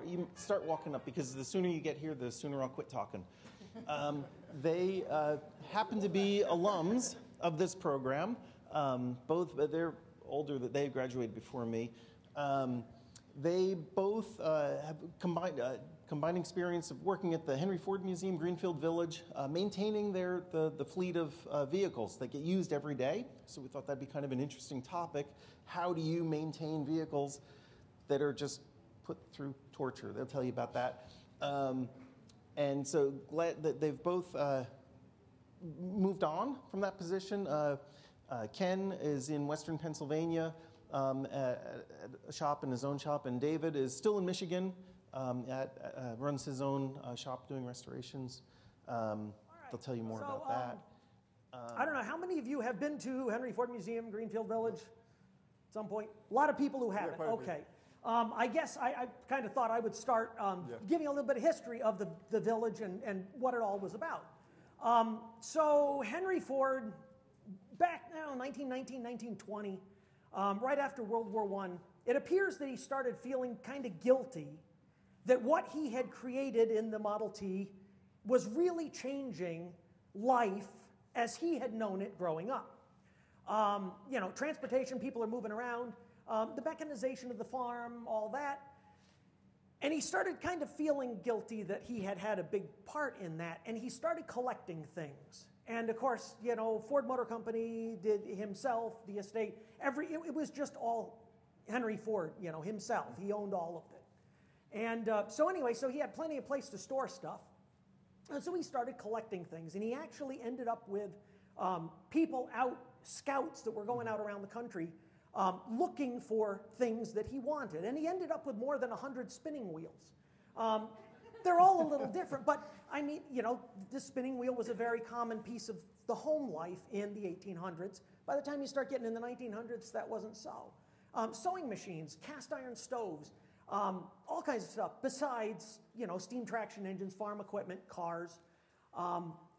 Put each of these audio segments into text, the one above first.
You start walking up because the sooner you get here, the sooner I'll quit talking. They happen to be alums of this program. They're older, they graduated before me. They both have combined experience of working at the Henry Ford Museum, Greenfield Village, maintaining the fleet of vehicles that get used every day. So we thought that'd be kind of an interesting topic. How do you maintain vehicles that are just put through torture? They'll tell you about that. And so glad that they've both moved on from that position. Ken is in Western Pennsylvania at a shop, in his own shop, and David is still in Michigan, runs his own shop doing restorations. They'll tell you more about that. I don't know, how many of you have been to Henry Ford Museum, Greenfield Village at some point? A lot of people who haven't. Okay. I guess I kind of thought I would start giving a little bit of history of the village and what it all was about. So Henry Ford, back now, 1919, 1920, right after World War I, it appears that he started feeling kind of guilty that what he had created in the Model T was really changing life as he had known it growing up. Transportation, people are moving around, the mechanization of the farm, all that. And he started kind of feeling guilty that he had had a big part in that, and he started collecting things. And of course, Ford Motor Company did himself, the estate, it was just all Henry Ford, himself. He owned all of it. And so he had plenty of place to store stuff. And so he started collecting things, and he actually ended up with scouts that were going out around the country looking for things that he wanted. And he ended up with more than 100 spinning wheels. They're all a little different, but I mean, this spinning wheel was a very common piece of the home life in the 1800s. By the time you start getting in the 1900s, that wasn't so. Sewing machines, cast iron stoves, all kinds of stuff, besides, steam traction engines, farm equipment, cars.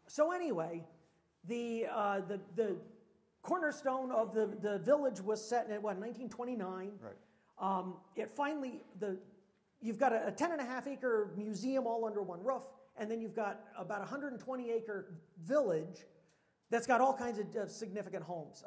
So anyway, the cornerstone of the village was set in, 1929. Right. It finally, you've got a 10.5-acre museum all under one roof, and then you've got about a 120-acre village that's got all kinds of significant homes.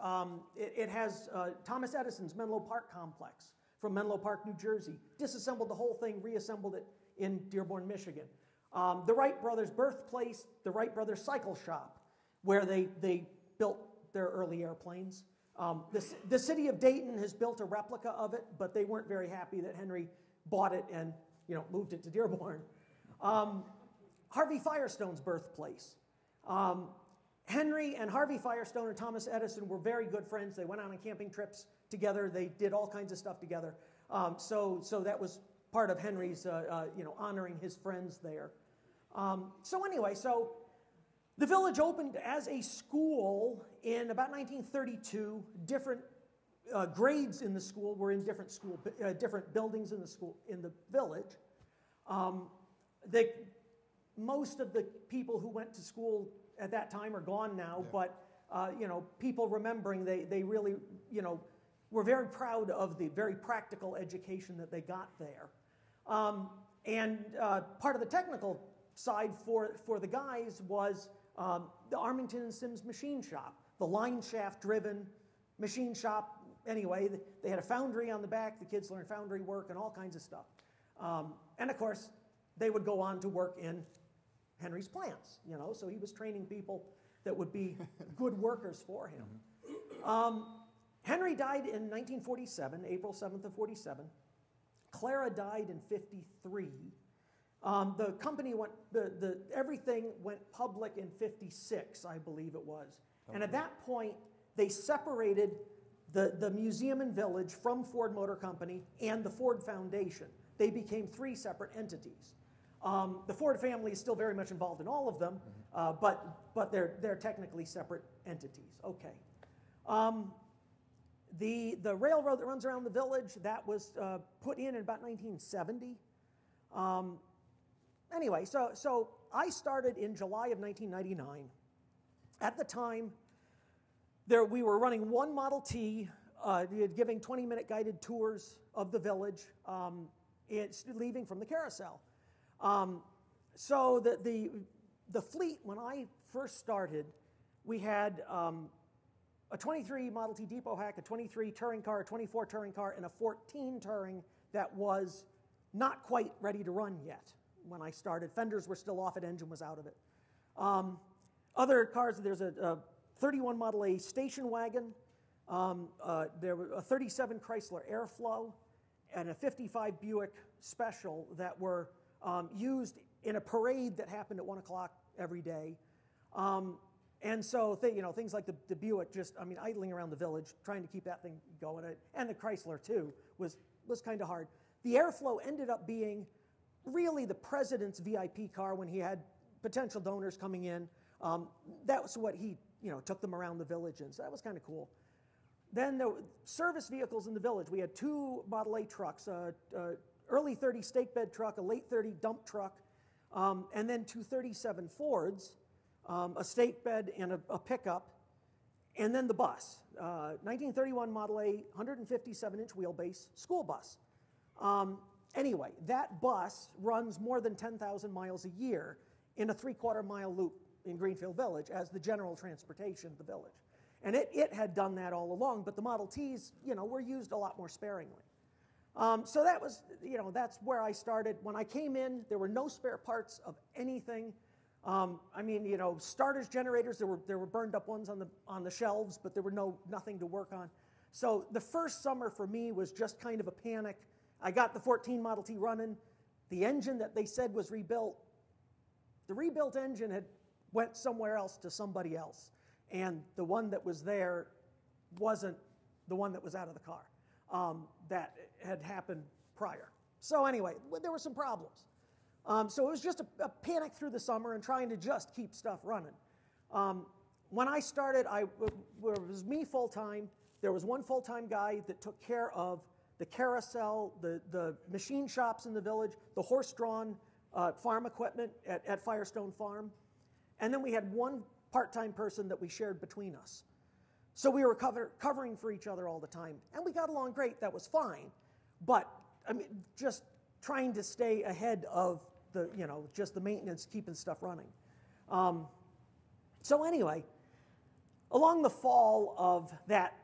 It has Thomas Edison's Menlo Park complex from Menlo Park, New Jersey. Disassembled the whole thing, reassembled it in Dearborn, Michigan. The Wright brothers' birthplace, the Wright brothers' cycle shop, where they built their early airplanes. The city of Dayton has built a replica of it, but they weren't very happy that Henry bought it and moved it to Dearborn. Harvey Firestone's birthplace. Henry and Harvey Firestone and Thomas Edison were very good friends. They went out on camping trips together. They did all kinds of stuff together. So that was part of Henry's, honoring his friends there. So the village opened as a school in about 1932. Different grades in the school were in different buildings in the school in the village. Most of the people who went to school at that time are gone now, but people remembering they really were very proud of the very practical education that they got there. And part of the technical side for the guys was the Armington and Sims machine shop, the line shaft driven machine shop. Anyway, they had a foundry on the back. The kids learned foundry work and all kinds of stuff. And of course, they would go on to work in Henry's plants, so he was training people that would be good workers for him. Henry died in 1947, April 7th of 47. Clara died in 53. The company everything went public in 56, I believe it was. Okay. And at that point, they separated the museum and village from Ford Motor Company and the Ford Foundation. They became 3 separate entities. The Ford family is still very much involved in all of them, but they're technically separate entities. Okay. The railroad that runs around the village, that was put in about 1970. Anyway, so I started in July of 1999. At the time, we were running one Model T, giving 20-minute guided tours of the village. it's leaving from the carousel. So the fleet, when I first started, we had a 23 Model T depot hack, a 23 touring car, a 24 touring car, and a 14 touring that was not quite ready to run yet when I started. Fenders were still off it, engine was out of it. Other cars, there's a 31 Model A station wagon, there was a 37 Chrysler Airflow, and a 55 Buick Special that were used in a parade that happened at 1 o'clock every day. And so, things like the Buick idling around the Village, trying to keep that thing going, and the Chrysler too, was kind of hard. The Airflow ended up being really the president's VIP car when he had potential donors coming in. That was what he, took them around the Village in, so that was kind of cool. Then the service vehicles in the Village, we had 2 Model A trucks, early 30 stake bed truck, a late 30 dump truck, and then 2 37 Fords, a stake bed and a pickup, and then the bus, 1931 Model A, 157-inch wheelbase school bus. Anyway, that bus runs more than 10,000 miles a year in a 3/4-mile loop in Greenfield Village as the general transportation of the Village. And it had done that all along, but the Model Ts, were used a lot more sparingly. So that was, that's where I started. When I came in, there were no spare parts of anything. Starters, generators, there were burned up ones on the shelves, but there were nothing to work on. So the first summer for me was just kind of a panic. I got the 14 Model T running. The engine that they said was rebuilt, the rebuilt engine had went somewhere else to somebody else. And the one that was there wasn't the one that was out of the car that had happened prior. So anyway, there were some problems. So it was just a panic through the summer and trying to just keep stuff running. When I started, it was me full-time. There was one full-time guy that took care of the carousel, the machine shops in the Village, the horse-drawn farm equipment at Firestone Farm. And then we had one part-time person that we shared between us. So we were covering for each other all the time. And we got along great. That was fine. But, just trying to stay ahead of just the maintenance, keeping stuff running. So anyway, along the fall of that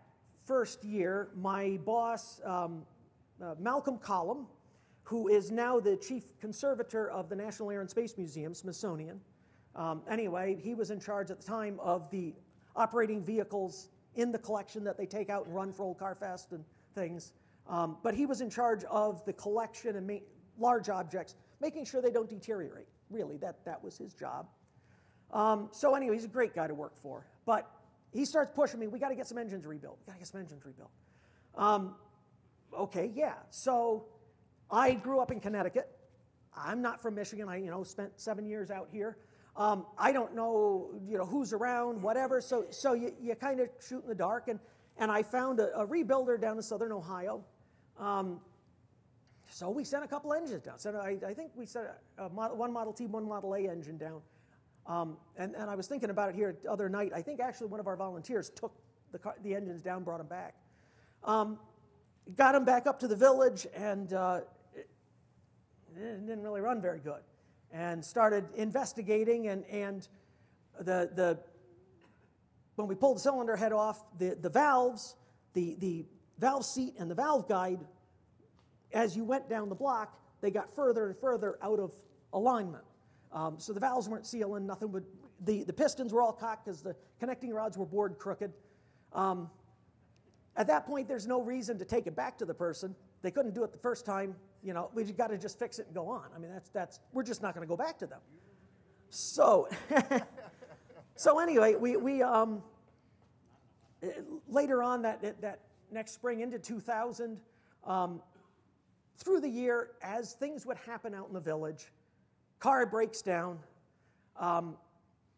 first year, my boss, Malcolm Collum, who is now the chief conservator of the National Air and Space Museum, Smithsonian. Anyway, he was in charge at the time of the operating vehicles in the collection that they take out and run for Old Car Fest and things. But he was in charge of the collection and large objects, making sure they don't deteriorate. Really, that was his job. So anyway, he's a great guy to work for. But he starts pushing me, we got to get some engines rebuilt. Okay, yeah. So I grew up in Connecticut. I'm not from Michigan. I, spent 7 years out here. I don't know, who's around, whatever. So you kind of shoot in the dark. And I found a rebuilder down in southern Ohio. So we sent a couple engines down. So I think we sent one Model T, one Model A engine down. And I was thinking about it here the other night. I think actually one of our volunteers took the engines down, brought them back. Got them back up to the Village, and it didn't really run very good. And started investigating, and when we pulled the cylinder head off, the valves, the valve seat and the valve guide, as you went down the block, they got further and further out of alignment. So the valves weren't sealing, nothing would, the pistons were all cocked because the connecting rods were bored crooked. At that point, there's no reason to take it back to the person. They couldn't do it the first time. We got to just fix it and go on. We're just not going to go back to them. So, anyway, we later on that next spring into 2000, through the year, as things would happen out in the Village, car breaks down.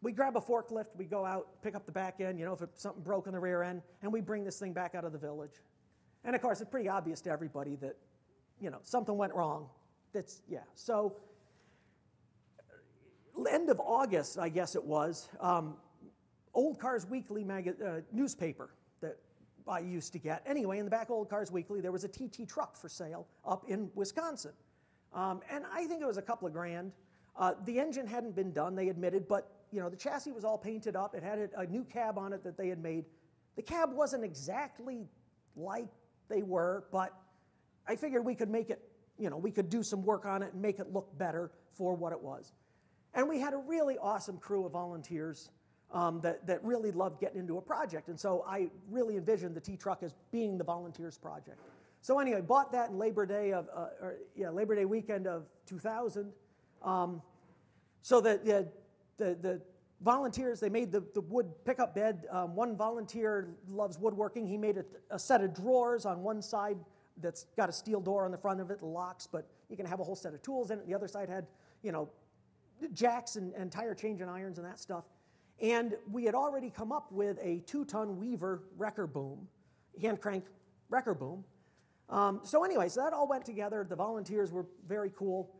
We grab a forklift, we go out, pick up the back end, if something broke in the rear end, and we bring this thing back out of the Village. And of course, it's pretty obvious to everybody that, something went wrong. So, end of August, I guess it was, Old Cars Weekly newspaper that I used to get. Anyway, in the back of Old Cars Weekly, there was a TT truck for sale up in Wisconsin. And I think it was a couple of grand. The engine hadn't been done, they admitted, but the chassis was all painted up. It had a new cab on it that they had made. The cab wasn't exactly like they were, but I figured we could make it, we could do some work on it and make it look better for what it was. And we had a really awesome crew of volunteers that really loved getting into a project. And so I really envisioned the T-Truck as being the volunteers project. So anyway, bought that in Labor Day weekend of 2000. So the volunteers, they made the wood pickup bed. One volunteer loves woodworking. He made a set of drawers on one side that's got a steel door on the front of it, locks, but you can have a whole set of tools in it. The other side had, jacks and tire change and irons and that stuff. And we had already come up with a 2-ton Weaver wrecker boom, hand crank wrecker boom. So that all went together. The volunteers were very cool.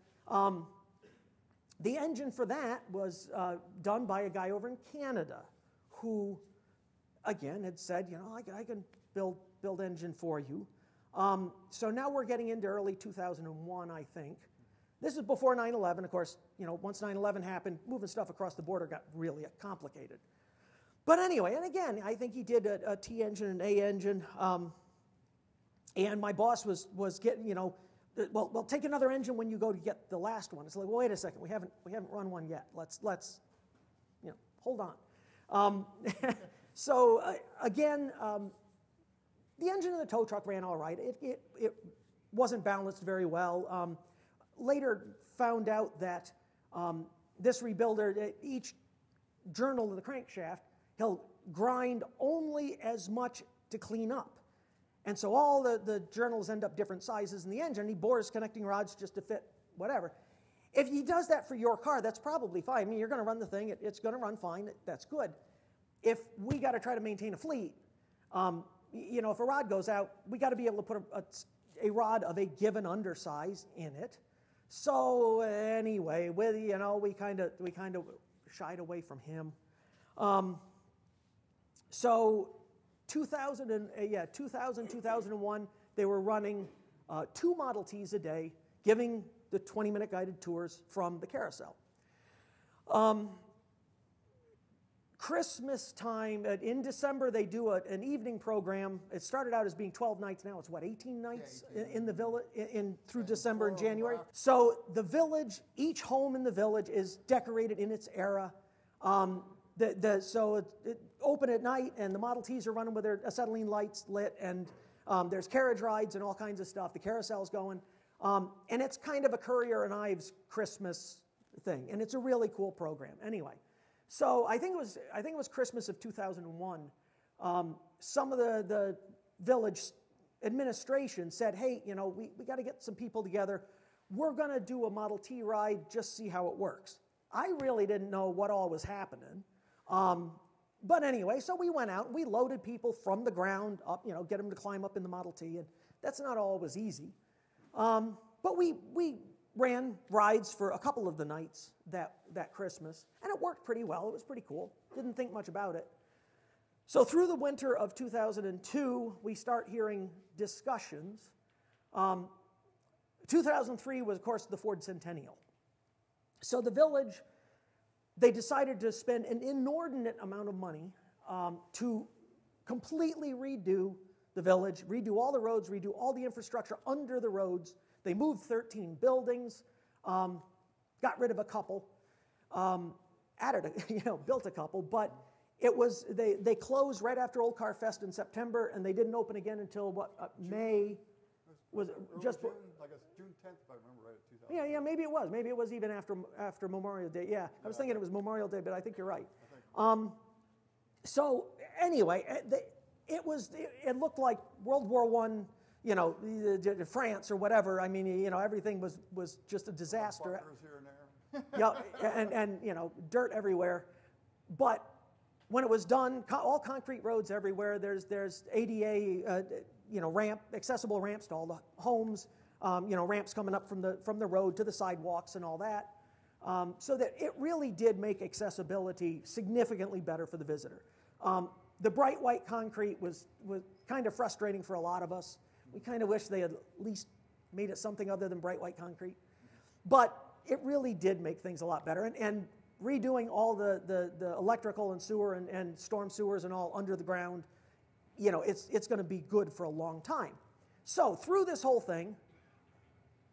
The engine for that was done by a guy over in Canada who, again, had said, I can build engine for you. So now we're getting into early 2001, I think. This is before 9/11. Of course, once 9/11 happened, moving stuff across the border got really complicated. But anyway, and again, I think he did a T engine and A engine. And my boss was getting, well, take another engine when you go to get the last one. It's like, well, wait a second, we haven't run one yet. Let's hold on. Again, the engine in the tow truck ran all right. It wasn't balanced very well. Later found out that this rebuilder, each journal of the crankshaft, he'll grind only as much to clean up. And so all the journals end up different sizes in the engine. He bores connecting rods just to fit whatever. If he does that for your car, that's probably fine. I mean, you're going to run the thing. It's going to run fine. That's good. If we got to try to maintain a fleet, if a rod goes out, we got to be able to put a rod of a given undersize in it. So anyway, we kind of shied away from him. 2001, they were running 2 Model Ts a day, giving the 20-minute guided tours from the carousel. Christmas time, in December, they do an evening program. It started out as being 12 nights. Now it's, 18 nights in the village through December and January? So the village, each home in the village is decorated in its era. So it open at night, and the Model Ts are running with their acetylene lights lit, and there's carriage rides and all kinds of stuff. The carousel's going. And it's kind of a Currier and Ives Christmas thing, and it's a really cool program. Anyway. So I think it was Christmas of 2001. Some of the village administration said, hey, we got to get some people together. We're going to do a Model T ride, just see how it works. I really didn't know what all was happening. But anyway, so we went out and we loaded people from the ground up, get them to climb up in the Model T. And that's not always easy. But we ran rides for a couple of the nights that Christmas, and it worked pretty well. It was pretty cool. Didn't think much about it. So through the winter of 2002, we start hearing discussions. 2003 was, of course, the Ford Centennial. So the village, they decided to spend an inordinate amount of money to completely redo the village, redo all the roads, redo all the infrastructure under the roads. They moved 13 buildings, got rid of a couple, built a couple, but it was, they closed right after Old Car Fest in September, and they didn't open again until May? Was it just June, I guess June 10th, if I remember right, 2000. Yeah, maybe it was. Maybe it was even after Memorial Day. Yeah, I was thinking it was Memorial Day, but I think you're right. So anyway, it looked like World War I, France or whatever. I mean, everything was just a disaster. Bunkers here and there. Yeah, and dirt everywhere. But when it was done, all concrete roads everywhere. There's ADA, accessible ramps to all the homes. Ramps coming up from the road to the sidewalks and all that. So that it really did make accessibility significantly better for the visitor. The bright white concrete was kind of frustrating for a lot of us. We kind of wish they had at least made it something other than bright white concrete. But it really did make things a lot better. And redoing all the electrical and sewer and storm sewers and all under the ground, you know, it's going to be good for a long time. So through this whole thing,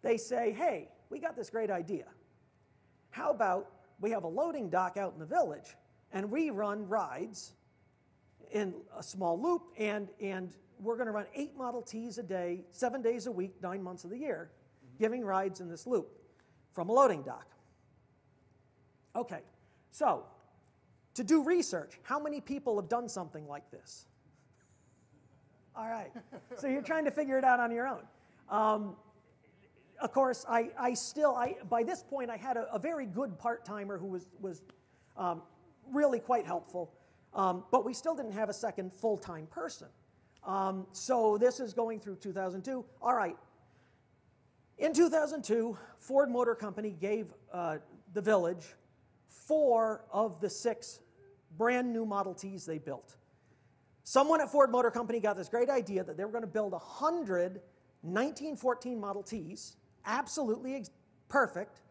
they say, hey, we got this great idea. How about we have a loading dock out in the village, and we run rides in a small loop, and we're going to run 8 Model Ts a day, 7 days a week, 9 months of the year, giving rides in this loop from a loading dock. Okay, so to do research, how many people have done something like this? All right, so you're trying to figure it out on your own. Of course, by this point, I had a very good part-timer who was really quite helpful, but we still didn't have a second full-time person. So this is going through 2002. All right, in 2002, Ford Motor Company gave the Village 4 of the 6 brand new Model Ts they built. Someone at Ford Motor Company got this great idea that they were going to build 100 1914 Model Ts, absolutely perfect,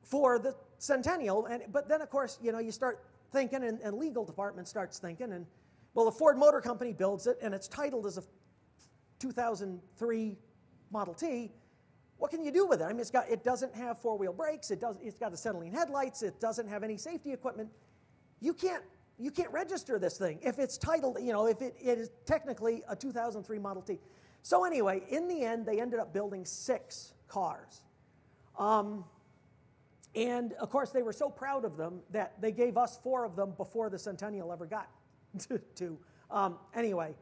for the Centennial. But then, of course, you know, you start thinking, and legal department starts thinking, and well, the Ford Motor Company builds it, and it's titled as a 2003 Model T. What can you do with it? I mean, it doesn't have 4-wheel brakes. It's got acetylene headlights. It doesn't have any safety equipment. You can't register this thing if it's titled, you know, if it is technically a 2003 Model T. So anyway, in the end, they ended up building 6 cars. And of course, they were so proud of them that they gave us 4 of them before the Centennial ever got to. Anyway,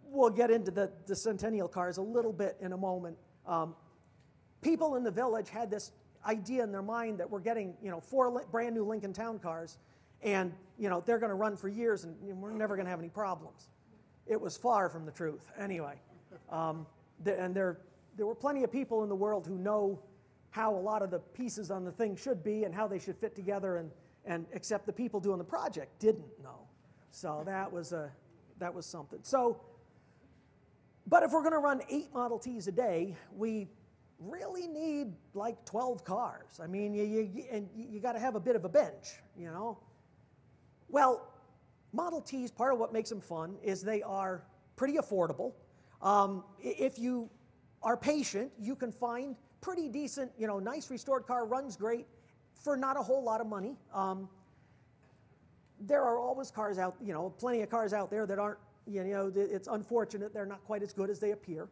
we'll get into the Centennial cars a little bit in a moment. People in the Village had this idea in their mind that we're getting, you know, 4 brand new Lincoln Town cars, and, you know, they're going to run for years, and we're never going to have any problems. It was far from the truth. Anyway, and there were plenty of people in the world who know how a lot of the pieces on the thing should be and how they should fit together, and except the people doing the project didn't know. So that was something. So, but if we're going to run 8 Model Ts a day, we really need like 12 cars. I mean, you got to have a bit of a bench, you know. Well, Model Ts, part of what makes them fun is they are pretty affordable. If you are patient, you can find pretty decent, you know, nice restored car, runs great for not a whole lot of money. There are always cars out, you know, plenty of cars out there that aren't, you know, it's unfortunate they're not quite as good as they appear.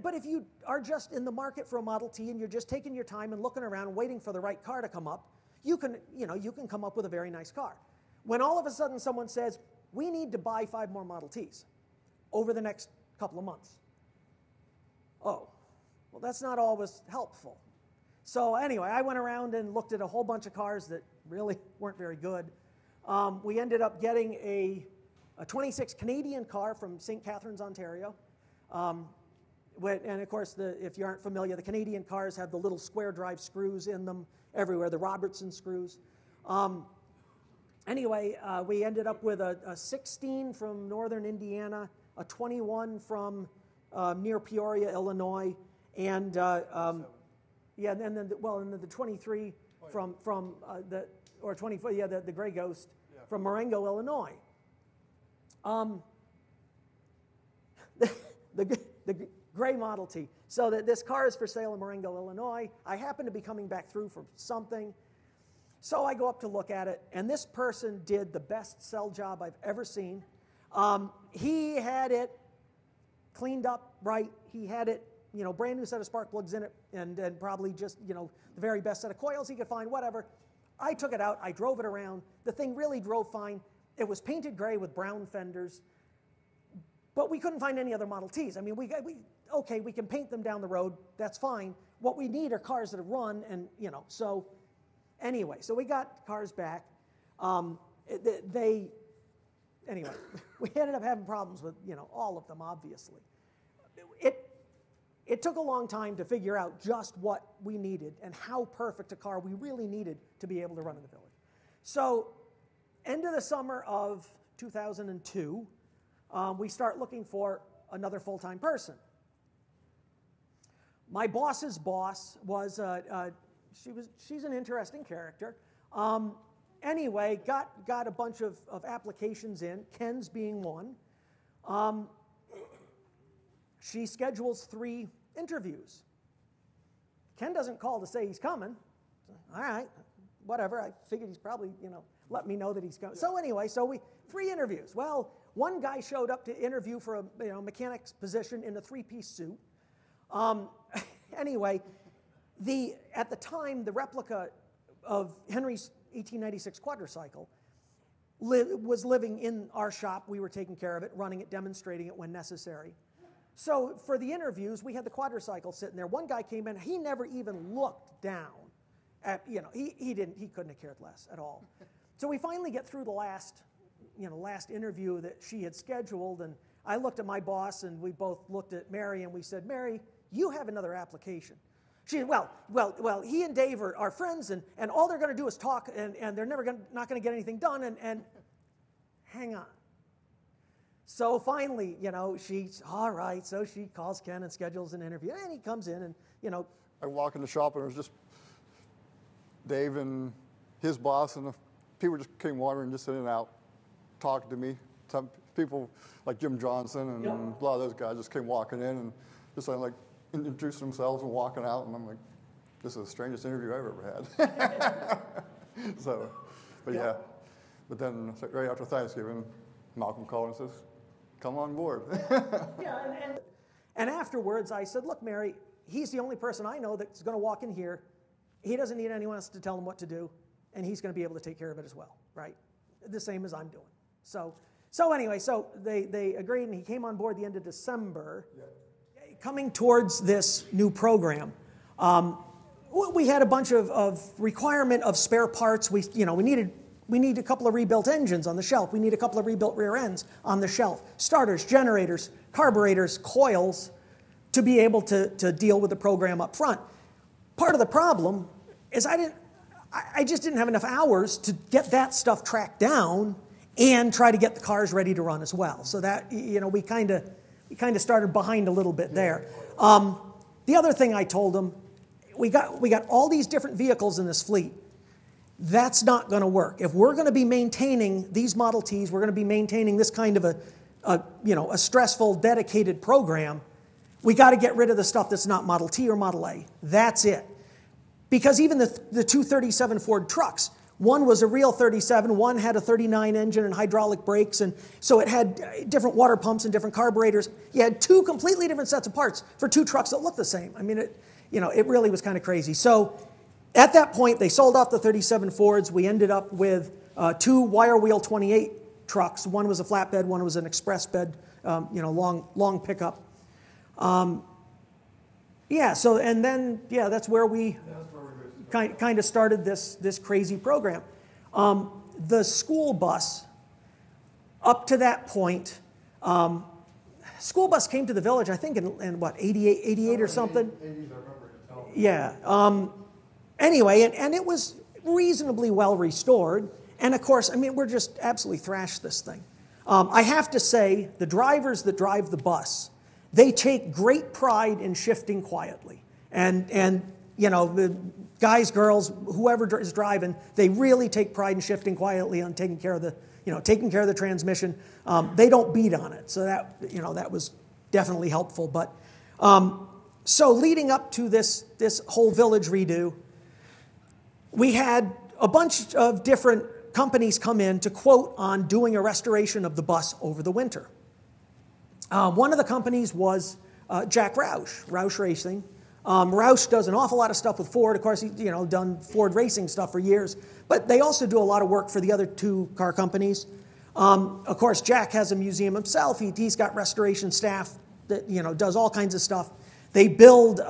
But if you are just in the market for a Model T and you're just taking your time and looking around and waiting for the right car to come up, you can come up with a very nice car. When all of a sudden someone says, we need to buy 5 more Model Ts over the next couple of months. Oh, well, that's not always helpful. So anyway, I went around and looked at a whole bunch of cars that really weren't very good. We ended up getting a 26 Canadian car from St. Catharines, Ontario. And of course, if you aren't familiar, the Canadian cars have the little square drive screws in them everywhere, the Robertson screws. Anyway, we ended up with a 16 from northern Indiana, a 21 from near Peoria, Illinois, and and then the 23 from the 24, the Gray Ghost from Marengo, Illinois. The gray Model T. So this car is for sale in Marengo, Illinois. I happen to be coming back through for something. So I go up to look at it, and this person did the best sell job I've ever seen. He had it cleaned up right. He had it, you know, brand new set of spark plugs in it, and probably just, you know, the very best set of coils he could find, whatever. I took it out. I drove it around. The thing really drove fine. It was painted gray with brown fenders, but we couldn't find any other Model Ts. I mean, we can paint them down the road. That's fine. What we need are cars that run, and, you know, so anyway, so we got cars back. Anyway, we ended up having problems with, you know, all of them, obviously. It took a long time to figure out just what we needed and how perfect a car we really needed to be able to run in the Village. So, end of the summer of 2002, we start looking for another full-time person. My boss's boss was, she's an interesting character. Anyway, got a bunch of applications in, Ken's being one. She schedules 3 interviews. Ken doesn't call to say he's coming. All right, whatever. I figured he's probably, let me know that he's coming. So anyway, 3 interviews. Well, one guy showed up to interview for a mechanic's position in a 3-piece suit. Anyway, at the time, the replica of Henry's 1896 quadricycle was living in our shop. We were taking care of it, running it, demonstrating it when necessary. So for the interviews, we had the quadricycle sitting there. One guy came in, he never even looked down at, he couldn't have cared less at all. So we finally get through the last interview that she had scheduled, and I looked at my boss, and we both looked at Mary, and we said, Mary, you have another application. She said, well, he and Dave are friends, and all they're going to do is talk, and they're not going to get anything done, and hang on. So finally, she's all right. So she calls Ken and schedules an interview, and he comes in, and I walk in the shop, and it was just Dave and his boss, and the people just came wandering, just in and out, talking to me. Some people like Jim Johnson and a lot of those guys just came walking in and just like introducing themselves and walking out, and I'm like, this is the strangest interview I've ever had. So, but yeah. But then right after Thanksgiving, Malcolm called and says, come on board. And afterwards I said, look, Mary, he's the only person I know that's going to walk in here. He doesn't need anyone else to tell him what to do, and he's going to be able to take care of it as well, right? The same as I'm doing. So anyway, they agreed, and he came on board the end of December. Yeah. Coming towards this new program, we had a bunch of requirement of spare parts. We need a couple of rebuilt engines on the shelf. We need a couple of rebuilt rear ends on the shelf. Starters, generators, carburetors, coils, to be able to deal with the program up front. Part of the problem is I just didn't have enough hours to get that stuff tracked down and try to get the cars ready to run as well. So that, we kind of started behind a little bit there. The other thing I told them, we got all these different vehicles in this fleet. That's not going to work. If we're going to be maintaining these Model Ts, we're going to be maintaining this kind of a stressful, dedicated program, we got to get rid of the stuff that's not Model T or Model A. That's it. Because even the 237 Ford trucks, one was a real 37, one had a 39 engine and hydraulic brakes, and so it had different water pumps and different carburetors. You had 2 completely different sets of parts for 2 trucks that looked the same. I mean, it really was kind of crazy. So at that point, they sold off the 37 Fords. We ended up with 2 wire wheel 28 trucks. One was a flatbed, one was an express bed, long pickup. That's where we kind of started this crazy program. The school bus, up to that point, school bus came to the village, I think, in what, 88 or something? 80s, I remember you telling me. Yeah. Anyway, and it was reasonably well restored. And of course, we're just absolutely thrashed this thing. I have to say, the drivers that drive the bus, they take great pride in shifting quietly. And the guys, girls, whoever is driving, they really take pride in shifting quietly on taking care of the transmission. They don't beat on it. So that was definitely helpful. But so leading up to this whole village redo, we had a bunch of different companies come in to quote on doing a restoration of the bus over the winter. One of the companies was Jack Roush Racing. Roush does an awful lot of stuff with Ford. Of course, he's done Ford racing stuff for years. But they also do a lot of work for the other 2 car companies. Of course, Jack has a museum himself. He's got restoration staff that does all kinds of stuff. They build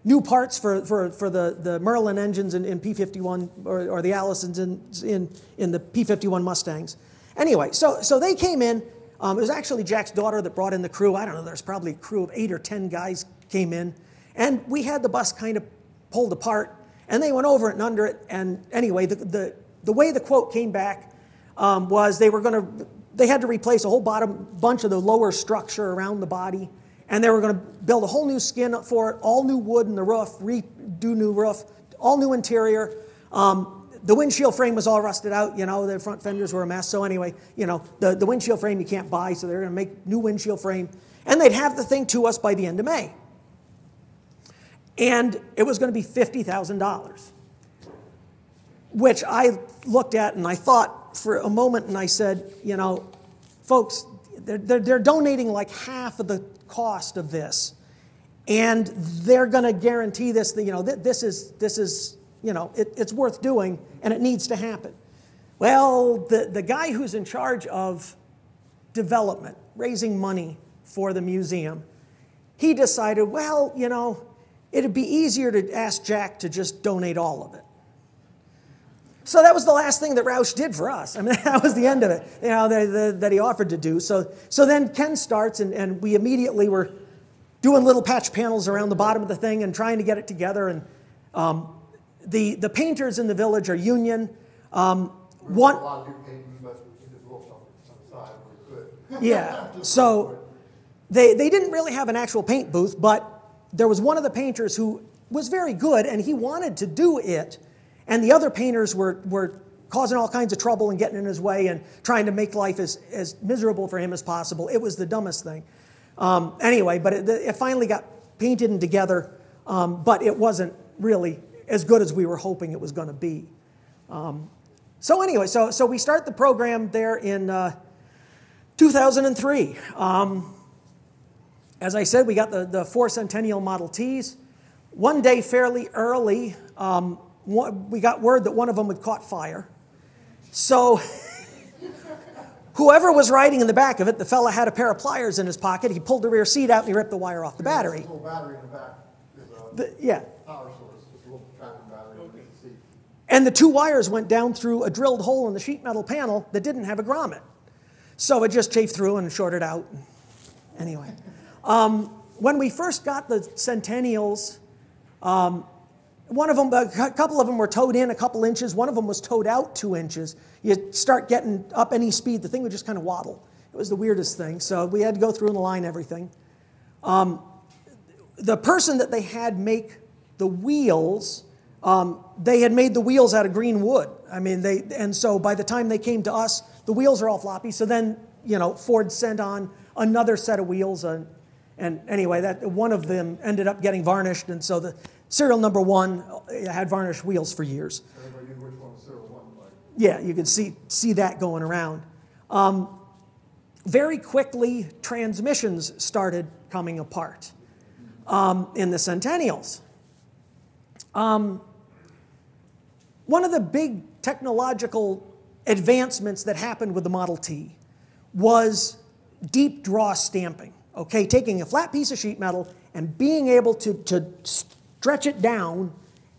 new parts for the Merlin engines in P51 or the Allisons in the P51 Mustangs. Anyway, so they came in. It was actually Jack's daughter that brought in the crew. I don't know, there's probably a crew of 8 or 10 guys came in. And we had the bus kind of pulled apart, and they went over it and under it. And anyway, the way the quote came back was they had to replace a whole bunch of the lower structure around the body. and they were going to build a whole new skin for it, all new wood in the roof, redo new roof, all new interior. The windshield frame was all rusted out, the front fenders were a mess. So anyway, the windshield frame you can't buy, so they're going to make new windshield frame. And they'd have the thing to us by the end of May. And it was going to be $50,000, which I looked at and I thought for a moment and I said, folks, they're donating like half of the cost of this. And they're going to guarantee this, this is it's worth doing, and it needs to happen. Well, the guy who's in charge of development, raising money for the museum, he decided, well, it'd be easier to ask Jack to just donate all of it. So that was the last thing that Roush did for us. I mean, that was the end of it, that he offered to do. So then Ken starts, and we immediately were doing little patch panels around the bottom of the thing and trying to get it together. And the painters in the village are union. Yeah, so they didn't really have an actual paint booth, but there was one of the painters who was very good, and he wanted to do it, and the other painters were causing all kinds of trouble and getting in his way and trying to make life as miserable for him as possible. It was the dumbest thing. Anyway, but it finally got painted and together, but it wasn't really as good as we were hoping it was going to be. So anyway, so we start the program there in 2003. As I said, we got the 4 Centennial Model Ts. One day, fairly early, we got word that one of them had caught fire. So whoever was riding in the back of it, the fella had a pair of pliers in his pocket. He pulled the rear seat out and he ripped the wire off the battery. There's a little battery in the back. Yeah. Power source, just a little tracking battery underneath the seat. And the 2 wires went down through a drilled hole in the sheet metal panel that didn't have a grommet. So it just chafed through and shorted out. Anyway. When we first got the Centennials, a couple of them were towed in a couple inches. One of them was towed out 2 inches. You start getting up any speed, the thing would just kind of waddle. It was the weirdest thing. So we had to go through and align everything. The person that they had make the wheels, they had made the wheels out of green wood. I mean, and so by the time they came to us, the wheels are all floppy. So then, Ford sent on another set of wheels, and anyway, that one of them ended up getting varnished, and so the serial number 1 had varnished wheels for years. Everybody knew which one was serial 1, like. Yeah, you could see that going around. Very quickly, transmissions started coming apart in the Centennials. One of the big technological advancements that happened with the Model T was deep draw stamping. Okay, taking a flat piece of sheet metal and being able to stretch it down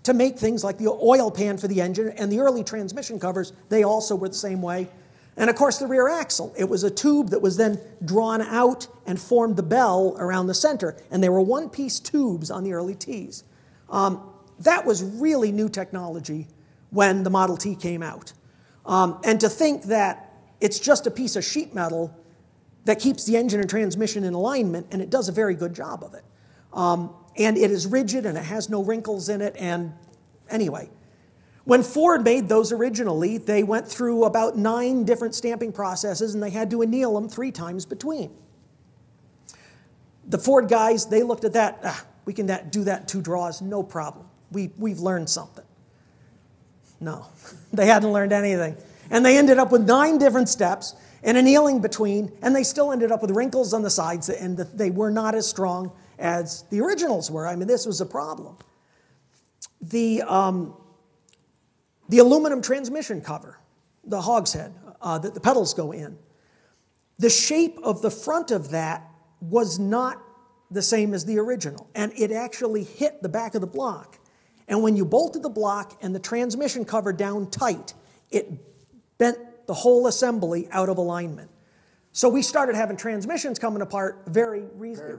to make things like the oil pan for the engine, and the early transmission covers, they also were the same way. And of course the rear axle, it was a tube that was then drawn out and formed the bell around the center, and they were one-piece tubes on the early Ts. That was really new technology when the Model T came out. And to think that it's just a piece of sheet metal that keeps the engine and transmission in alignment, and it does a very good job of it. And it is rigid, and it has no wrinkles in it, and anyway. When Ford made those originally, they went through about 9 different stamping processes, and they had to anneal them 3 times between. The Ford guys, they looked at that, we can do that in 2 draws, no problem. We've learned something. No, they hadn't learned anything. And they ended up with 9 different steps, and annealing between, and they still ended up with wrinkles on the sides, and they were not as strong as the originals were. I mean, this was a problem. The aluminum transmission cover, the hogshead that the pedals go in, the shape of the front of that was not the same as the original, and it actually hit the back of the block. And when you bolted the block and the transmission cover down tight, it bent the whole assembly out of alignment. So we started having transmissions coming apart very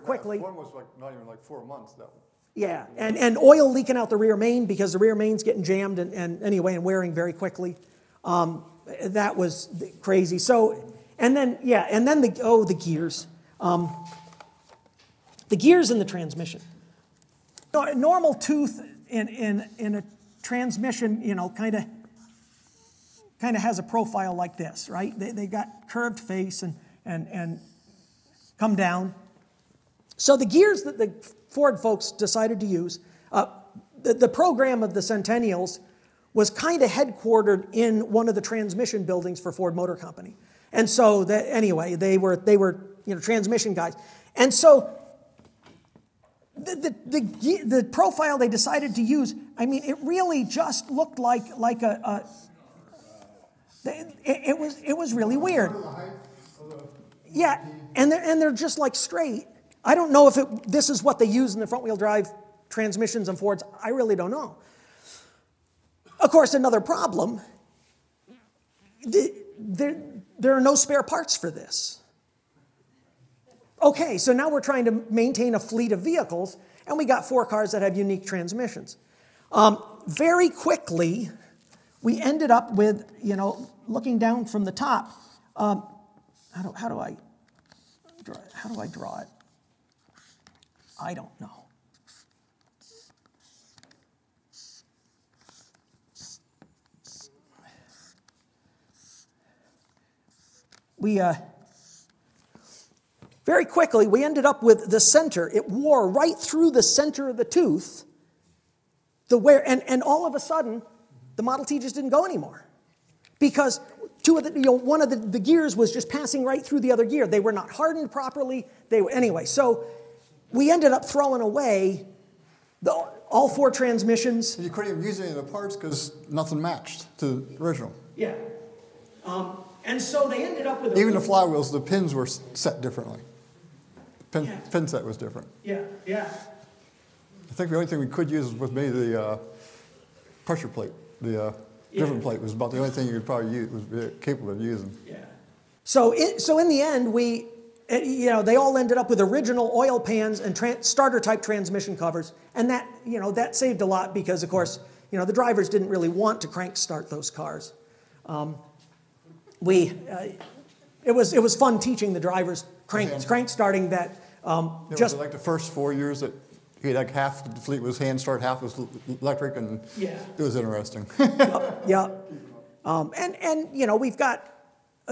quickly. One was not even 4 months, though. Yeah, and oil leaking out the rear main because the rear main's getting jammed and wearing very quickly. That was crazy. So, and then the gears. The gears in the transmission. A normal tooth in a transmission, kind of has a profile like this, right? They got curved face and come down. So the gears that the Ford folks decided to use, the program of the Centennials was kind of headquartered in one of the transmission buildings for Ford Motor Company. And so, they were transmission guys. And so the profile they decided to use, it really just looked like it was really weird. Yeah, and they're just like straight. I don't know if this is what they use in the front-wheel drive transmissions on Fords. I really don't know. Of course, another problem, there are no spare parts for this. Okay, so now we're trying to maintain a fleet of vehicles, and we got 4 cars that have unique transmissions. Very quickly, we ended up with, looking down from the top, how do I draw it? I don't know. Very quickly, we ended up with the center. It wore right through the center of the tooth, and all of a sudden, the Model T just didn't go anymore. Because one of the gears was just passing right through the other gear. They were not hardened properly. Anyway, so we ended up throwing away all 4 transmissions. You couldn't even use any of the parts because nothing matched to the original. Yeah. And so they ended up with... Even the flywheels, the pins were set differently. Pin set was different. Yeah. I think the only thing we could use was maybe the pressure plate. The driven plate was about the only thing you could probably use, was capable of using. Yeah. So in the end, they all ended up with original oil pans and starter-type transmission covers, and that saved a lot because, of course, the drivers didn't really want to crank start those cars. It was fun teaching the drivers crank starting that. Just like the first 4 years that he had like half the fleet was hand start, half was electric, and it was interesting. Yeah. And we've got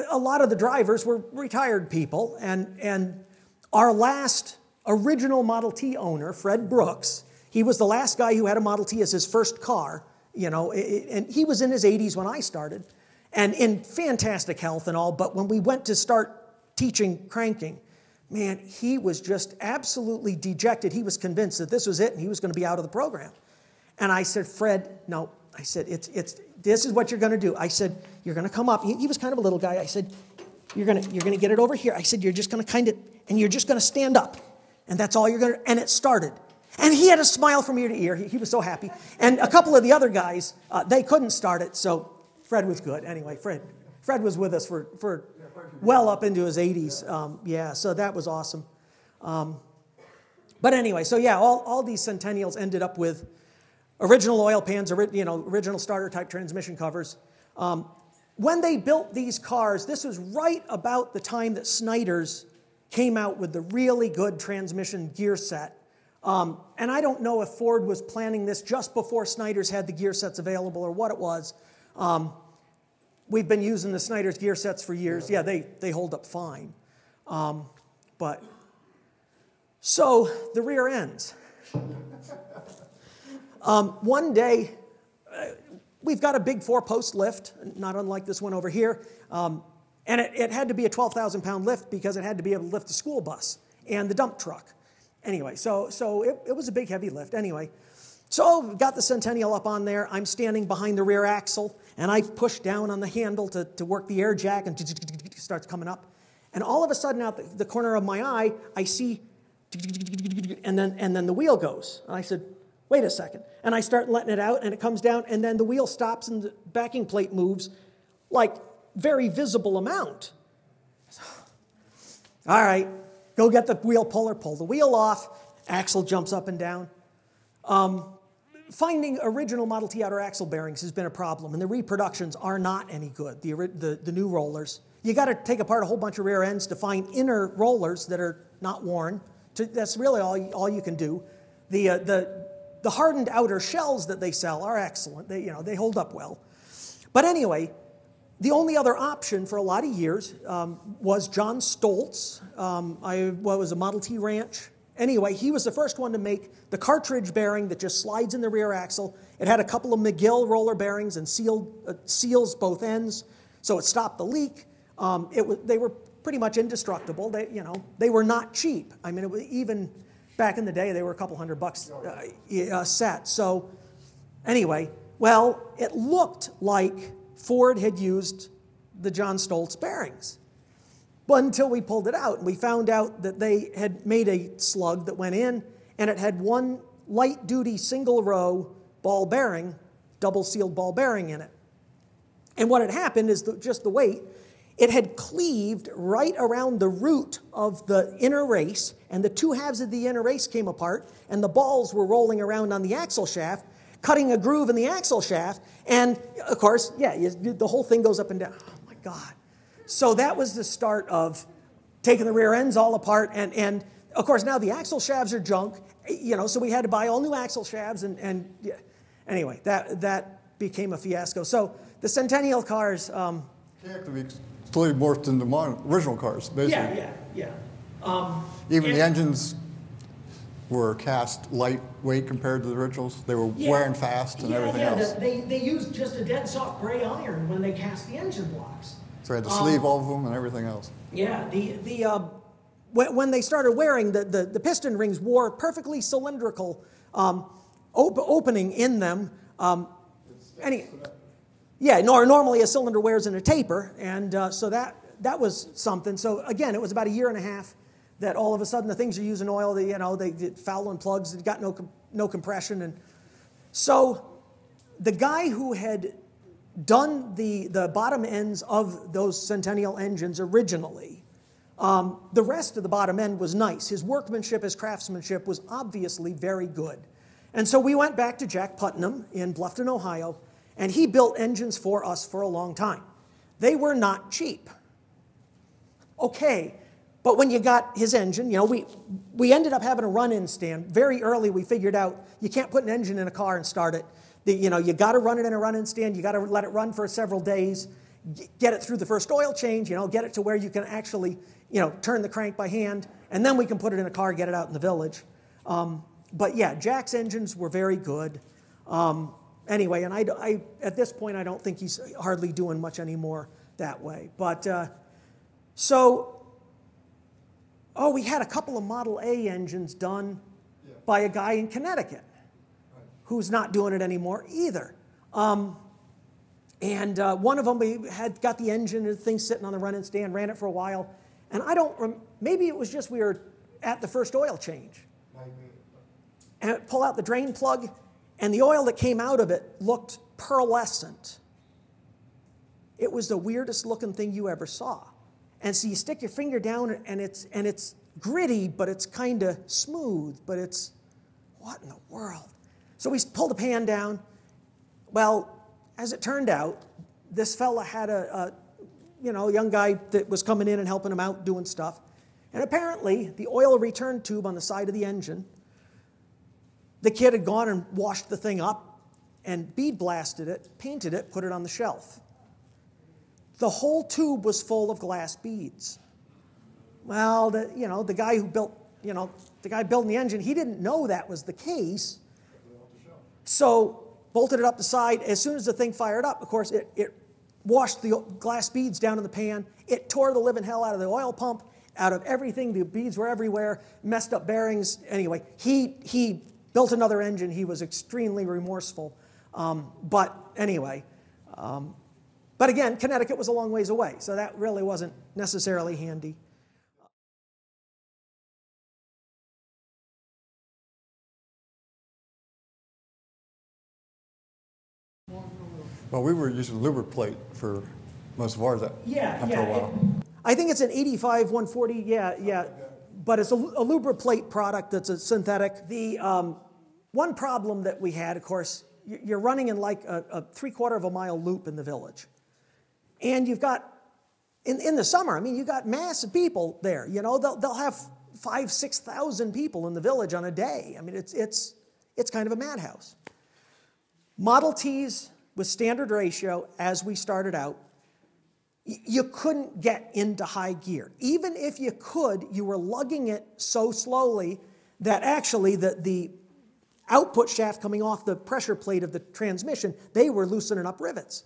a lot of the drivers were retired people, and our last original Model T owner, Fred Brooks, he was the last guy who had a Model T as his first car, and he was in his 80s when I started, and in fantastic health and all, but when we went to start teaching cranking, man, he was just absolutely dejected. He was convinced that this was it and he was going to be out of the program. And I said, Fred, no. I said, this is what you're going to do. I said, you're going to come up. He was kind of a little guy. I said, you're going to get it over here. I said, you're just going to you're just going to stand up. And that's all you're going to, and it started. And he had a smile from ear to ear. He was so happy. And a couple of the other guys, they couldn't start it, so Fred was good. Anyway, Fred was with us for well up into his 80s. So that was awesome. But anyway, so yeah, all these Centennials ended up with original oil pans, original starter-type transmission covers. When they built these cars, this was right about the time that Snyder's came out with the really good transmission gear set. And I don't know if Ford was planning this just before Snyder's had the gear sets available or what it was. We've been using the Snyder's gear sets for years. Yeah, they hold up fine. So the rear ends. One day, we've got a big 4-post lift, not unlike this one over here. And it had to be a 12,000-pound lift because it had to be able to lift the school bus and the dump truck. Anyway, so it was a big, heavy lift. Anyway, so got the Centennial up on there. I'm standing behind the rear axle, and I push down on the handle to work the air jack, and it starts coming up. And all of a sudden, out the corner of my eye, I see, and then the wheel goes. And I said, wait a second. And I start letting it out, and it comes down, and then the wheel stops, and the backing plate moves, like very visible amount. All right, go get the wheel puller, pull the wheel off, axle jumps up and down. Finding original Model T outer axle bearings has been a problem, and the reproductions are not any good, the new rollers. You got to take apart a whole bunch of rear ends to find inner rollers that are not worn, That's really all you can do. The hardened outer shells that they sell are excellent. They hold up well. But anyway, the only other option for a lot of years was John Stoltz. What was a Model T Ranch? Anyway, he was the first one to make the cartridge bearing that just slides in the rear axle. It had a couple of McGill roller bearings and seals both ends, so it stopped the leak. They were pretty much indestructible. They were not cheap. I mean, even back in the day, they were a couple $100 a set. So anyway, well, it looked like Ford had used the John Stoltz bearings. But until we pulled it out, and we found out that they had made a slug that went in, and it had one light-duty single-row ball bearing, double-sealed ball bearing in it. And what had happened is just the weight, it had cleaved right around the root of the inner race, and the two halves of the inner race came apart, and the balls were rolling around on the axle shaft, cutting a groove in the axle shaft, and, of course, the whole thing goes up and down. Oh, my God. So that was the start of taking the rear ends all apart, and of course now the axle shafts are junk, so we had to buy all new axle shafts, and anyway, that became a fiasco. So the Centennial cars... They have to be totally morphed into original cars, basically. Yeah. Even the engines were cast lightweight compared to the originals. They were wearing fast and everything else. They used just a dead soft gray iron when they cast the engine blocks. So I had to sleeve all of them and everything else. Yeah, when they started wearing, the piston rings wore perfectly cylindrical opening in them. Normally a cylinder wears in a taper, and so that was something. So again, it was about a year and a half that all of a sudden the things are using oil. They get foul and plugs. They got no compression, and so the guy who had done the bottom ends of those Centennial engines originally. The rest of the bottom end was nice. His workmanship, his craftsmanship was obviously very good. And so we went back to Jack Putnam in Bluffton, Ohio, and he built engines for us for a long time. They were not cheap. Okay, but when you got his engine, we ended up having a run-in stand. Very early we figured out you can't put an engine in a car and start it. You got to run it in a run-in stand. You got to let it run for several days, get it through the first oil change, get it to where you can actually, turn the crank by hand, and then we can put it in a car, get it out in the village. But yeah, Jack's engines were very good. Anyway, and I at this point, I don't think he's hardly doing much anymore that way. But we had a couple of Model A engines done by a guy in Connecticut who's not doing it anymore either. And one of them, we had got the engine and the thing sitting on the run-in stand, ran it for a while, and maybe it was just we were at the first oil change. And pull out the drain plug, and the oil that came out of it looked pearlescent. It was the weirdest looking thing you ever saw. And so you stick your finger down, and it's gritty, but it's kind of smooth, but it's, what in the world? So we pulled the pan down. Well, as it turned out, this fella had a young guy that was coming in and helping him out doing stuff. And apparently, the oil return tube on the side of the engine, the kid had gone and washed the thing up and bead blasted it, painted it, put it on the shelf. The whole tube was full of glass beads. Well, the guy who built, the guy building the engine, he didn't know that was the case. So bolted it up the side. As soon as the thing fired up, of course, it washed the glass beads down in the pan. It tore the living hell out of the oil pump, out of everything. The beads were everywhere, messed up bearings. Anyway, he built another engine. He was extremely remorseful. But anyway, but again, Connecticut was a long ways away, so that really wasn't necessarily handy. Well, we were using Liepelt for most of ours after a while. I think it's an 85 140, yeah. But it's a Liepelt product that's a synthetic. The one problem that we had, of course, you're running in like a 3/4 of a mile loop in the village. And you've got, in the summer, I mean, you've got massive people there. They'll have 5,000, 6,000 people in the village on a day. I mean, it's kind of a madhouse. Model Ts with standard ratio, as we started out, you couldn't get into high gear. Even if you could, you were lugging it so slowly that actually the output shaft coming off the pressure plate of the transmission, they were loosening up rivets.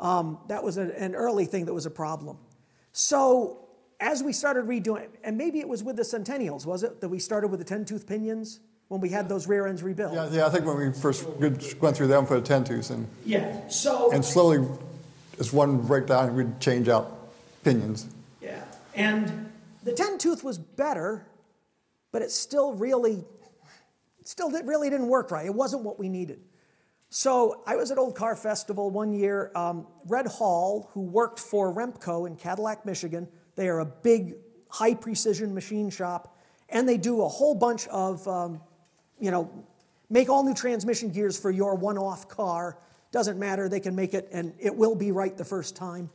That was an early thing that was a problem. So as we started redoing, and maybe it was with the Centennials, was it, that we started with the 10-tooth pinions when we had those rear ends rebuilt? Yeah, I think when we first went through them for the 10-tooth, and slowly, as one breakdown, we'd change out pinions. Yeah, and the 10-tooth was better, but it still really didn't work right. It wasn't what we needed. So I was at Old Car Festival one year. Red Hall, who worked for Remco in Cadillac, Michigan, they are a big, high-precision machine shop, and they do a whole bunch of, make all new transmission gears for your one-off car. Doesn't matter, they can make it, and it will be right the first time.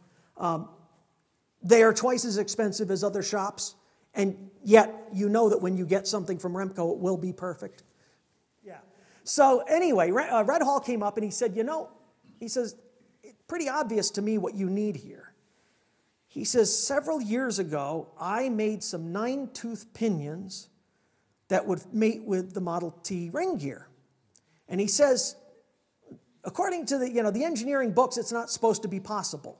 They are twice as expensive as other shops, and yet you know that when you get something from Remco, it will be perfect. Yeah. So anyway, Red Hall came up and he said, he says, it's pretty obvious to me what you need here. He says, several years ago, I made some 9-tooth pinions that would mate with the Model T ring gear. And he says, according to the engineering books, it's not supposed to be possible.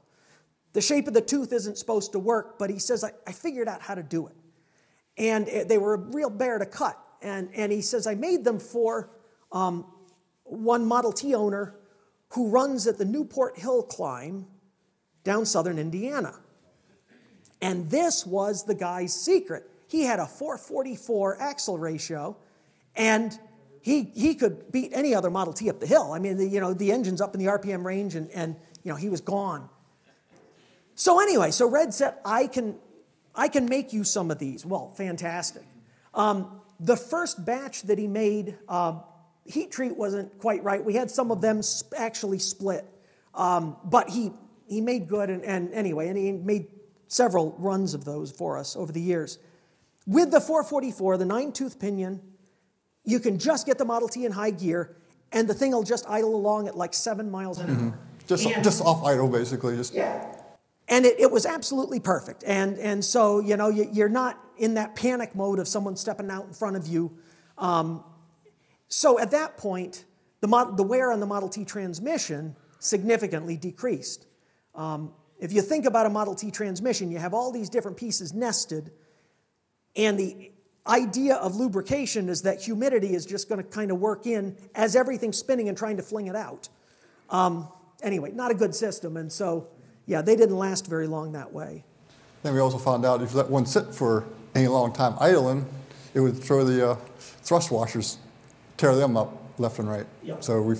The shape of the tooth isn't supposed to work, but he says, I figured out how to do it. And they were real bare to cut. And he says, I made them for one Model T owner who runs at the Newport Hill climb down southern Indiana. And this was the guy's secret. He had a 444 axle ratio, and he could beat any other Model T up the hill. I mean, the engine's up in the RPM range, and he was gone. So anyway, so Red said, I can make you some of these. Well, fantastic. The first batch that he made, heat treat wasn't quite right. We had some of them actually split. But he made good, and anyway, and he made several runs of those for us over the years. With the 444, the 9-tooth pinion, you can just get the Model T in high gear, and the thing will just idle along at like 7 miles an hour. Just off idle, basically. Yeah. And it was absolutely perfect. And so, you're not in that panic mode of someone stepping out in front of you. So at that point, the wear on the Model T transmission significantly decreased. If you think about a Model T transmission, you have all these different pieces nested, and the idea of lubrication is that humidity is just going to kind of work in as everything's spinning and trying to fling it out. Anyway, not a good system, and so, yeah, they didn't last very long that way. Then we also found out if you let one sit for any long time idling, it would throw the thrust washers, tear them up left and right. Yep. So we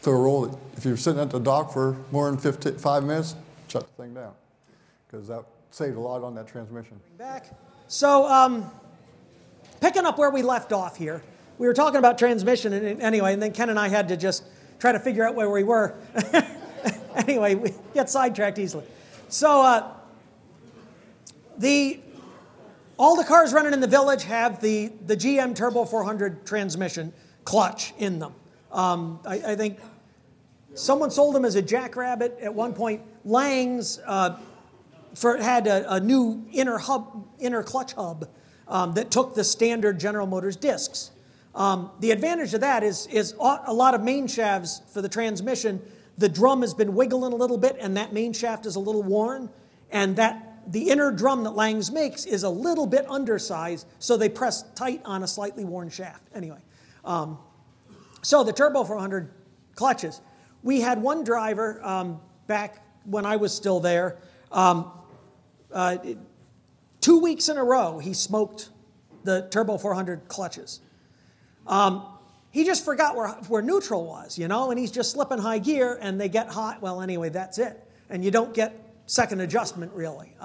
throw a roll. If you're sitting at the dock for more than 5 minutes, shut the thing down, because that saved a lot on that transmission. Back. So picking up where we left off here, we were talking about transmission, and then Ken and I had to just try to figure out where we were. Anyway, we get sidetracked easily. So all the cars running in the Village have the GM Turbo 400 transmission clutch in them. I think someone sold them as a Jackrabbit at one point. Lang's had a new inner clutch hub that took the standard General Motors discs. The advantage of that is a lot of main shafts for the transmission. The drum has been wiggling a little bit, and that main shaft is a little worn, and the inner drum that Lang's makes is a little bit undersized, so they press tight on a slightly worn shaft. Anyway, so the Turbo 400 clutches. We had one driver back when I was still there. 2 weeks in a row, he smoked the Turbo 400 clutches. He just forgot where neutral was, and he's just slipping high gear, and they get hot. Well, anyway, that's it. And you don't get second adjustment, really.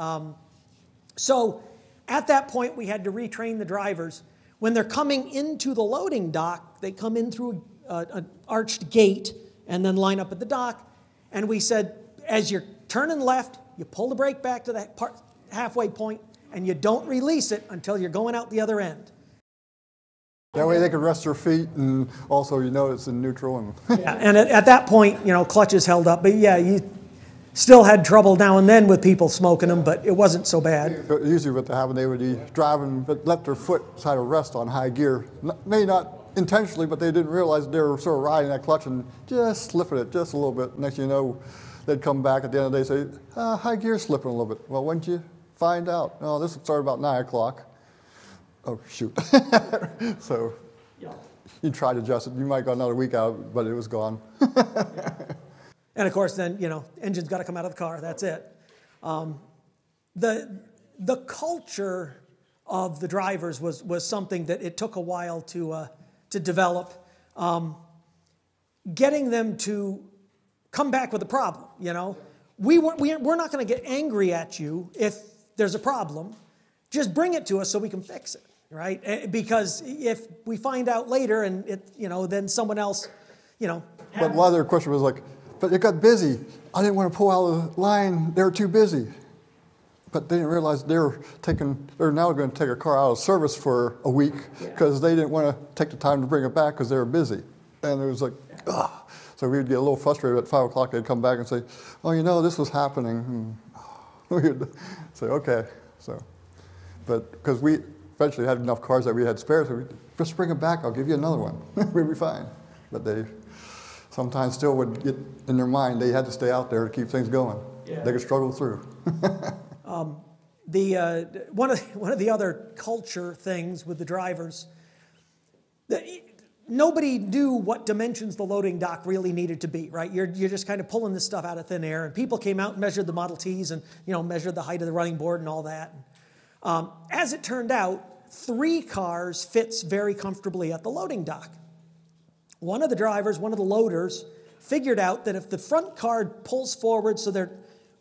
So at that point, we had to retrain the drivers. When they're coming into the loading dock, they come in through an arched gate and then line up at the dock. And we said, as you're turning left, you pull the brake back to the halfway point, and you don't release it until you're going out the other end. That way they can rest their feet, and also you know it's in neutral. And Yeah, and at that point, clutch is held up. But yeah, you still had trouble now and then with people smoking them, but it wasn't so bad. Usually what happened, they would be driving but let their foot try to rest on high gear. May not intentionally, but they didn't realize they were sort of riding that clutch and just slipping it just a little bit. Next thing you know, they'd come back at the end of the day and say, high gear's slipping a little bit. Well, when'd you find out? Oh, this started about 9 o'clock. Oh, shoot. So you try to adjust it. You might go another week out, but it was gone. And of course, then, engine's got to come out of the car. That's it. The culture of the drivers was something that it took a while to develop. Getting them to come back with a problem, We're not going to get angry at you if there's a problem. Just bring it to us so we can fix it, right? Because if we find out later and then someone else, But one of their questions was like, but it got busy. I didn't want to pull out of the line. They were too busy. But they didn't realize they're now going to take a car out of service for a week because they didn't want to take the time to bring it back because they were busy. And it was like, ugh. So we'd get a little frustrated at 5 o'clock. They'd come back and say, oh, this was happening. We'd say, okay. So, but because we eventually had enough cars that we had spares, so we'd just bring it back. I'll give you another one. We'd be fine. But they sometimes still would get in their mind they had to stay out there to keep things going. Yeah. They could struggle through. One of the other culture things with the drivers, nobody knew what dimensions the loading dock really needed to be, right? You're just kind of pulling this stuff out of thin air, and people came out and measured the Model Ts and measured the height of the running board and all that. As it turned out, 3 cars fits very comfortably at the loading dock. One of the drivers, one of the loaders, figured out that if the front car pulls forward so their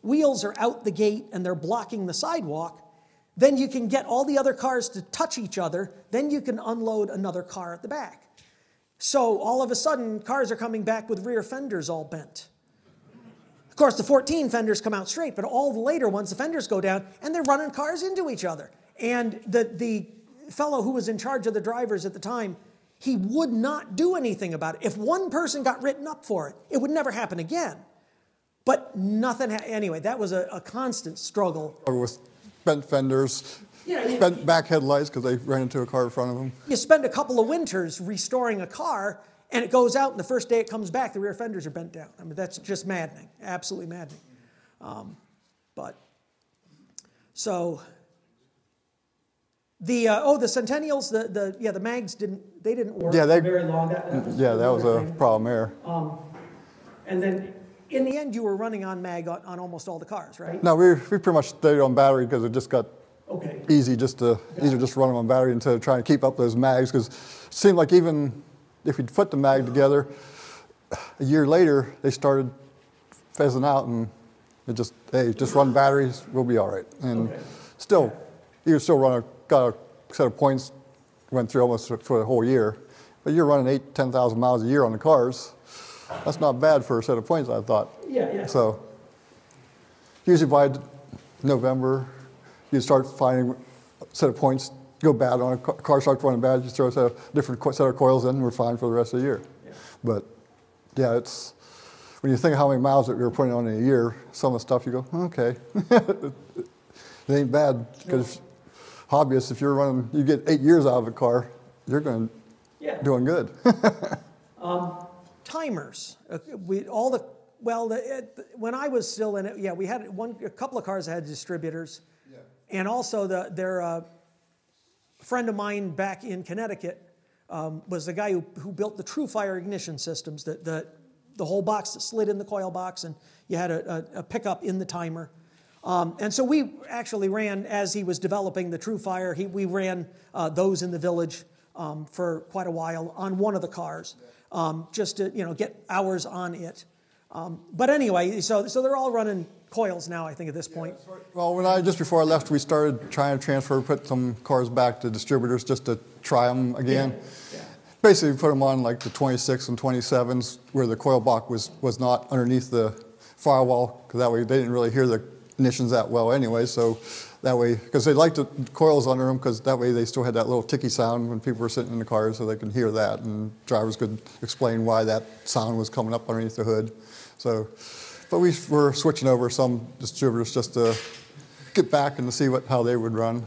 wheels are out the gate and they're blocking the sidewalk, then you can get all the other cars to touch each other, then you can unload another car at the back. So all of a sudden, cars are coming back with rear fenders all bent. Of course, the 14 fenders come out straight, but all the later ones, the fenders go down, and they're running cars into each other. And the fellow who was in charge of the drivers at the time, he would not do anything about it. If one person got written up for it, it would never happen again. But nothing, anyway, that was a constant struggle. With bent fenders, bent back headlights because they ran into a car in front of them. You spend a couple of winters restoring a car, and it goes out, and the first day it comes back, the rear fenders are bent down. I mean, that's just maddening, absolutely maddening. The Centennials, the mags didn't work very long. That was a problem there. And then in the end, you were running on mag on almost all the cars, right? No, we pretty much stayed on battery because it just got easy easier just run them on battery instead of trying to keep up those mags, because it seemed like even if you'd put the mag together, a year later they started fizzing out, and it just run batteries, we'll be all right. And still, you still got a set of points, went through almost for the whole year, but you're running 10,000 miles a year on the cars. That's not bad for a set of points, I thought. Yeah. So usually by November, you start finding a set of points go bad on a car, starts running bad. You throw a different set of coils in, and we're fine for the rest of the year. Yeah. But yeah, it's when you think of how many miles that we were putting on in a year, some of the stuff you go, okay, it ain't bad, because hobbyists, if you get 8 years out of a car, you're doing good. Timers. When I was still in it, we had a couple of cars that had distributors, and also their friend of mine back in Connecticut was the guy who built the True Fire ignition systems, the whole box that slid in the coil box, and you had a pickup in the timer. And so we actually ran, as he was developing the True Fire, we ran those in the Village for quite a while on one of the cars, just to get hours on it. But anyway, so they're all running coils now, I think, at this point. Well, just before I left, we started trying to put some cars back to distributors just to try them again. Yeah. Basically, put them on like the 26 and 27s where the coil box was not underneath the firewall, because that way they didn't really hear the ignitions that well anyway, so that way, because they like the coils under them, because that way they still had that little ticky sound when people were sitting in the car, so they could hear that, and drivers could explain why that sound was coming up underneath the hood. So, but we were switching over some distributors just to get back and to see how they would run.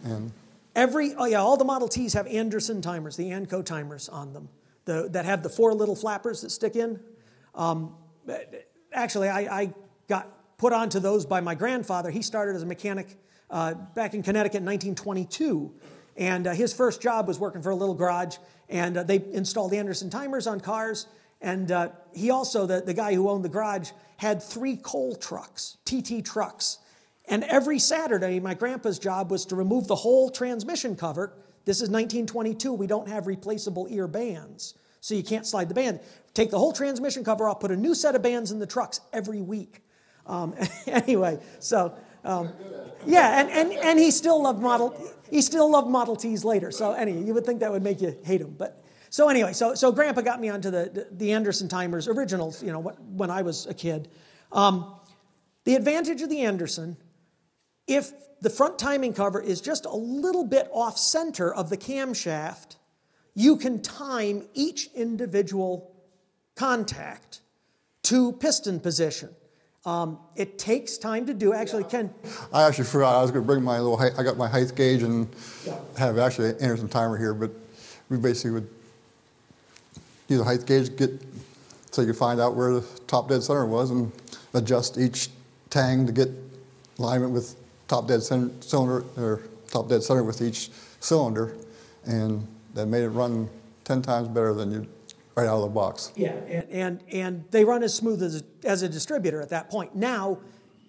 And all the Model Ts have Anderson timers, the Anco timers on them, that have the 4 little flappers that stick in. Actually, I got put onto those by my grandfather. He started as a mechanic back in Connecticut in 1922, and his first job was working for a little garage, and they installed Anderson timers on cars, and he also, the guy who owned the garage, had 3 coal trucks, TT trucks, and every Saturday, my grandpa's job was to remove the whole transmission cover. This is 1922. We don't have replaceable ear bands, so you can't slide the band. Take the whole transmission cover off, put a new set of bands in the trucks every week. Anyway, so yeah, and he still loved Model Ts later. So anyway, you would think that would make you hate him, but so anyway, so Grandpa got me onto the Anderson timers, originals, when I was a kid. The advantage of the Anderson, if the front timing cover is just a little bit off center of the camshaft, you can time each individual contact to piston position. It takes time to do. Actually, Ken. I actually forgot I was going to bring my little height. I got my height gauge and have actually an Anderson timer here, but we basically would use a height gauge so you could find out where the top dead center was and adjust each tang to get alignment with top dead cylinder or top dead center with each cylinder, and that made it run 10 times better than you right out of the box. Yeah, and they run as smooth as a distributor at that point. Now,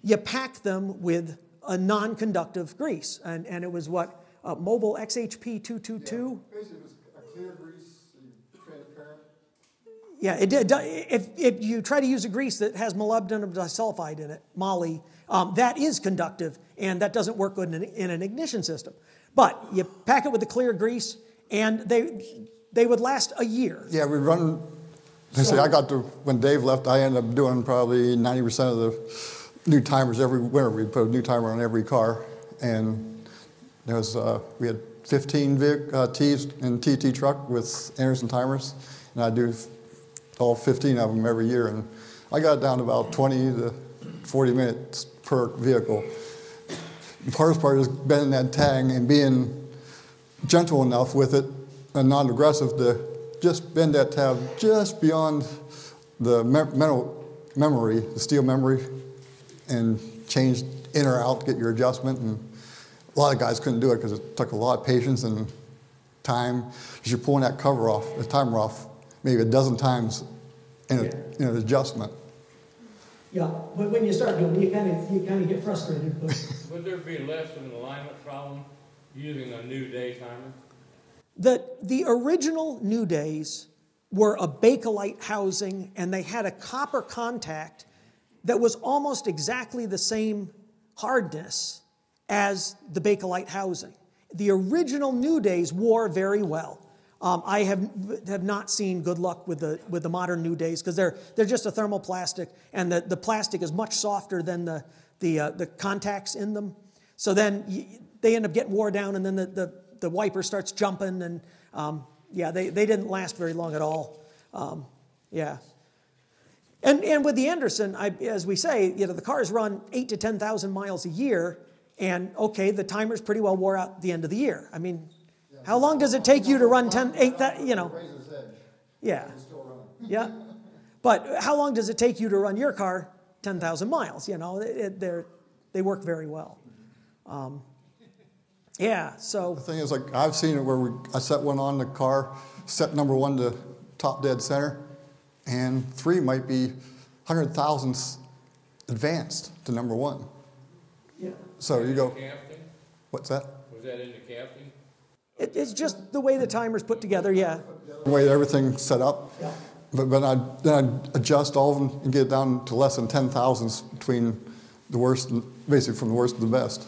you pack them with a non-conductive grease, and it was what, Mobil XHP 222? Yeah, basically it was a clear grease, transparent. Yeah, it did. If you try to use a grease that has molybdenum disulfide in it, moly, that is conductive, and that doesn't work good in an ignition system. But you pack it with the clear grease, and they would last a year. Yeah, we run. When Dave left, I ended up doing probably 90% of the new timers every winter. We'd put a new timer on every car, and we had 15 Ts in TT truck with Anderson timers, and I do all 15 of them every year, and I got down to about 20 to 40 minutes per vehicle. The hardest part is bending that tang and being gentle enough with it and non-aggressive to just bend that tab just beyond the memory, the steel memory, and change in or out to get your adjustment. And a lot of guys couldn't do it because it took a lot of patience and time. As you're pulling that cover off, the timer off, maybe a dozen times in an adjustment. Yeah, but when you start doing it, you kind of get frustrated. But would there be less of an alignment problem using a new day timer? The original New Days were a Bakelite housing, and they had a copper contact that was almost exactly the same hardness as the Bakelite housing. The original New Days wore very well. I have not seen good luck with the modern New Days because they're just a thermoplastic, and the plastic is much softer than the contacts in them. So then they end up getting wore down, and then the wiper starts jumping, and they didn't last very long at all. And with the Anderson, as we say, the cars run 8,000 to 10,000 miles a year, and okay, the timer's pretty well wore out at the end of the year. I mean, how long does it take you to run 8, Yeah. Yeah. But how long does it take you to run your car 10,000 miles? They work very well. So. The thing is, like, I've seen it where I set one on the car, set number 1 to top dead center, and 3 might be 100,000ths advanced to number 1. Yeah. So you go, Casting? what's that? Was that in the casting? It's just the way the timer's put together, yeah. The way everything's set up. Yeah. But then I'd adjust all of them and get it down to less than 10,000ths between the worst, basically from the worst to the best.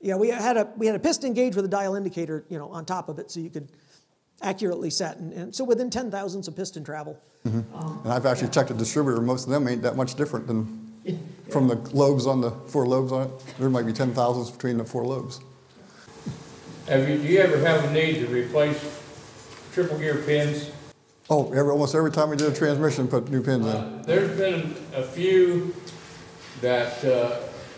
Yeah, we had a piston gauge with a dial indicator, on top of it, so you could accurately set, and so within 10,000ths of piston travel. Mm-hmm. And I've actually checked a distributor; most of them ain't that much different than From the lobes on the 4 lobes on it, there might be 10 thousandths between the 4 lobes. Do you ever have a need to replace triple gear pins? Oh, almost every time we did a transmission, put new pins in. There's been a few that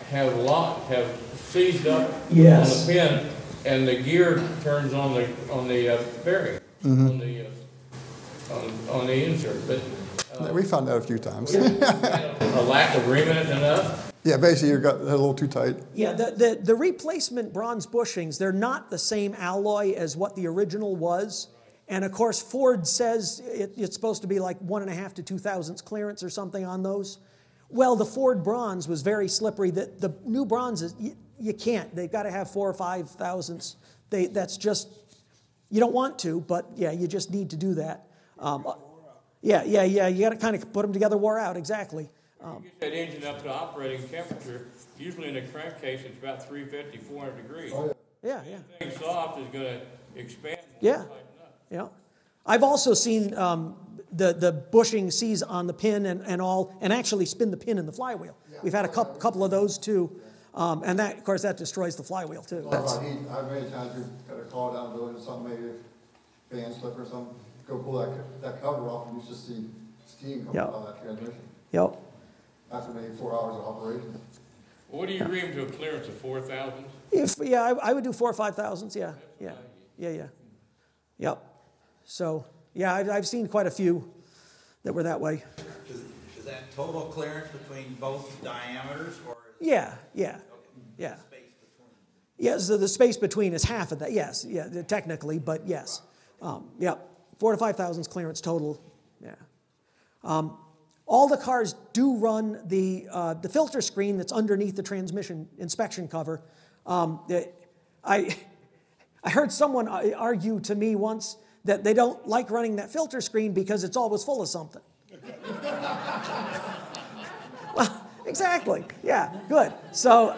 have seized up Yes. on the pin, and the gear turns on the bearing, on the insert. But Yeah, we found that a few times. a lack of remnant enough. Yeah, basically you got a little too tight. Yeah, the replacement bronze bushings, they're not the same alloy as what the original was. And of course, Ford says it's supposed to be like 1.5 to 2 thousandths clearance or something on those. Well, the Ford bronze was very slippery. The new bronzes, you can't. They've got to have 4 or 5 thousandths. That's just, you don't want to, but yeah, you just need to do that. Yeah. You got to kind of put them together, wore out, exactly. You get that engine up to operating temperature. Usually in a crankcase, it's about 350, 400 degrees. Oh, Yeah. Anything soft is going to expand. Yeah. Tighten up. Yeah. I've also seen the bushing seize on the pin and actually spin the pin in the flywheel. We've had a couple of those too. And that, of course, that destroys the flywheel too. How many times you've got to call down building something, maybe a fan slip or something, go pull that cover off and you just see steam coming out of that transmission. Yep. After maybe 4 hours of operation. What do you ream to a clearance of 4,000? I would do 4 or 5 thousandths. Yeah. Yep. So yeah, I've seen quite a few that were that way. Is that total clearance between both diameters, or? Yeah. Okay. Yeah. Space between. Yes, the space between is half of that. Yes, yeah, technically, but yes. 4 to 5 thousandths clearance total. Yeah. All the cars do run the filter screen that's underneath the transmission inspection cover. I heard someone argue to me once that they don't like running that filter screen because it's always full of something. Well, exactly. Yeah, good. So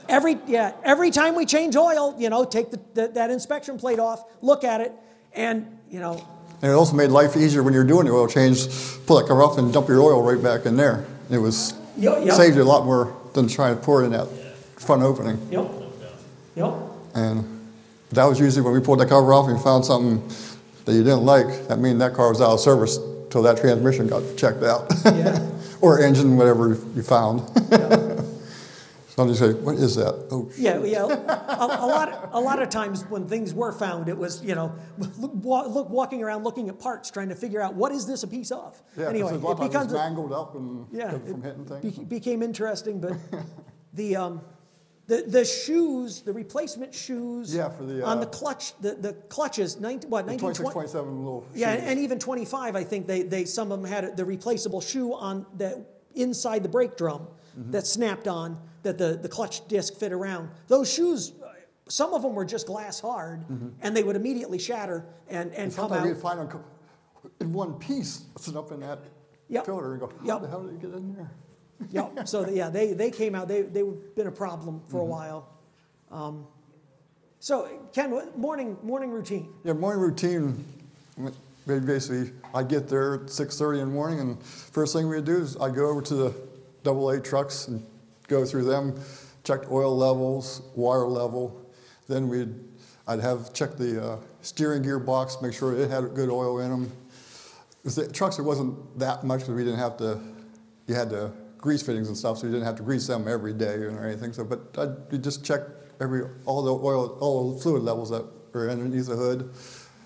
every time we change oil, take that inspection plate off, look at it, and And it also made life easier when you're doing the oil change. Pull that cover off and dump your oil right back in there. It was saved you a lot more than trying to pour it in that front opening. Yep. And that was usually when we pulled the cover off and you found something that you didn't like. That means that car was out of service till that transmission got checked out. Yeah. Or engine, whatever you found. So I'm just saying, what is that? Oh, Yeah. A lot of times when things were found, it was walking around looking at parts, trying to figure out what is this a piece of. yeah, Anyway, a lot of it times becomes it's mangled up and from hitting things. became interesting, but the shoes, the replacement shoes, Yeah, for the on the clutch, the clutches, 26, 27 little yeah, shoes. and even 25, I think they some of them had the replaceable shoe on that inside the brake drum that snapped on, that the clutch disc fit around. Those shoes, some of them were just glass hard, and they would immediately shatter and come Sometimes out. you'd find them in one piece sitting up in that Yep. filter and go, how the hell did you get in there? Yep. So yeah, they came out. They've been a problem for a while. So Ken, morning routine. Yeah, morning routine, basically, I'd get there at 6:30 in the morning, and first thing we'd do is I'd go over to the AA trucks and go through them, check oil levels, water level. Then I'd have check the steering gear box, make sure it had good oil in them. With the trucks, it wasn't that much because we didn't have to, you had to grease fittings and stuff, so you didn't have to grease them every day or anything. So, but I'd just check all the fluid levels that were underneath the hood.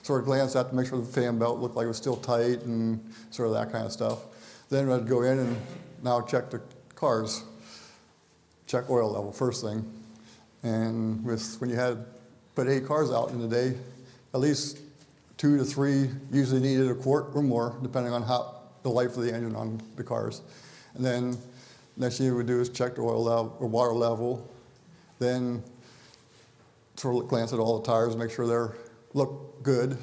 Sort of glance at to make sure the fan belt looked like it was still tight and sort of that kind of stuff. Then I'd go in and now check the cars, check oil level first thing. And when you had put 8 cars out in the day, at least 2 to 3 usually needed a quart or more, depending on how the life of the engine on the cars. And then next thing you would do is check the oil level or water level. Then sort of glance at all the tires, make sure they look good.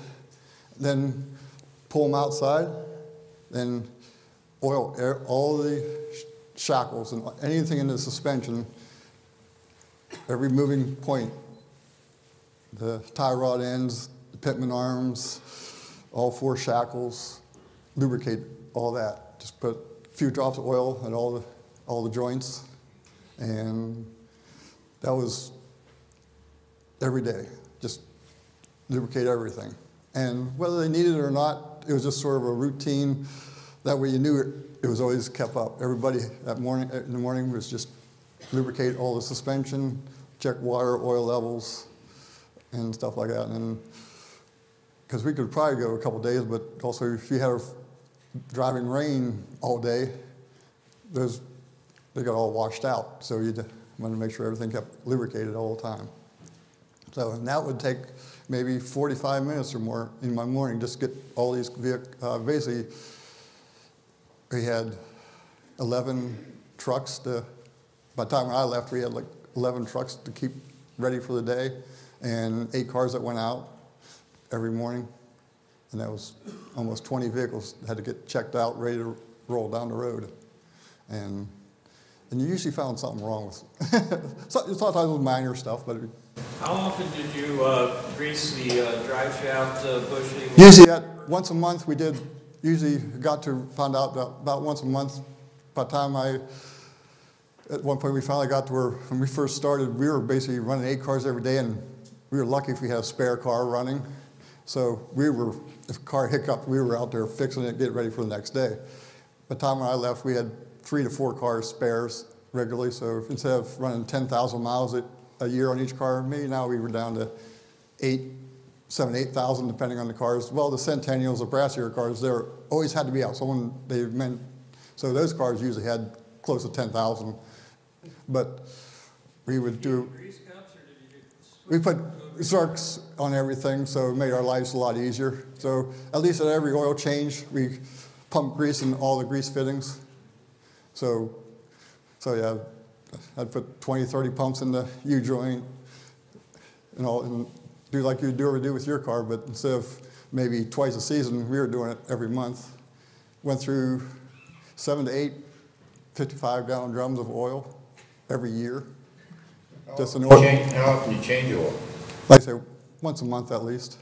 Then pull them outside. Then oil all the shackles and anything in the suspension, every moving point, the tie rod ends, the pitman arms, all 4 shackles, lubricate all that. Just few drops of oil at all the joints, and that was every day, just lubricate everything. And whether they needed it or not, it was just sort of a routine. That way you knew it was always kept up. Everybody in the morning was just lubricate all the suspension, check water, oil levels, and stuff like that. And because we could probably go a couple days, but also if you had driving rain all day, they got all washed out. So you wanted to make sure everything kept lubricated all the time. So and that would take maybe 45 minutes or more in my morning just to get all these vehicles. Basically, we had 11 trucks by the time when I left, we had like 11 trucks to keep ready for the day and 8 cars that went out every morning. And that was almost 20 vehicles that had to get checked out, ready to roll down the road. And you usually found something wrong with it. Sometimes it was minor stuff, but how often did you grease the drive shaft bushing? Usually once a month we did. Usually found out about once a month. By the time at one point we finally got to where, when we first started, we were basically running 8 cars every day, and we were lucky if we had a spare car running. So if a car hiccuped, we were out there fixing it, getting ready for the next day. By the time when I left, we had 3 to 4 cars spares regularly. So instead of running 10,000 miles a year on each car, maybe now we were down to 7,000 to 8,000, depending on the cars. Well, the Centennials, the brassier cars, they always had to be out. So those cars usually had close to 10,000. But we would do. Grease cups, or did you we put Zerks on everything, so it made our lives a lot easier. So at least at every oil change, we pump grease in all the grease fittings. So yeah, I'd put 20, 30 pumps in the U-joint and do like you do with your car, but instead of maybe twice a season, we were doing it every month. Went through 7 to 8 55-gallon drums of oil every year. How often do you change your oil? Like I say, once a month at least.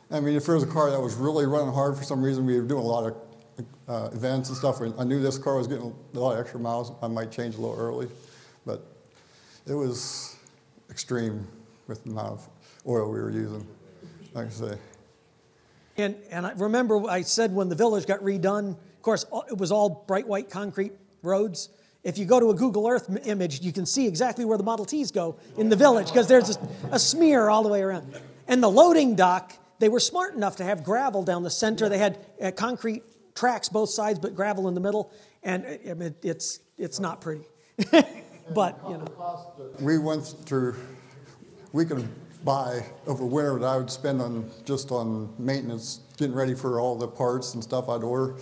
I mean, if there was a car that was really running hard for some reason, we were doing a lot of events and stuff, and I knew this car was getting a lot of extra miles, I might change a little early. But it was extreme with the amount of oil we were using, like I say. And I remember I said when the Village got redone, of course, it was all bright white concrete roads. If you go to a Google Earth image, you can see exactly where the Model Ts go in the Village, because there's a smear all the way around. And the loading dock, they were smart enough to have gravel down the center. They had concrete tracks both sides, but gravel in the middle. And it's not pretty. But, you know. We went through, we could buy over winter that I would spend on maintenance, getting ready for all the parts and stuff I'd order.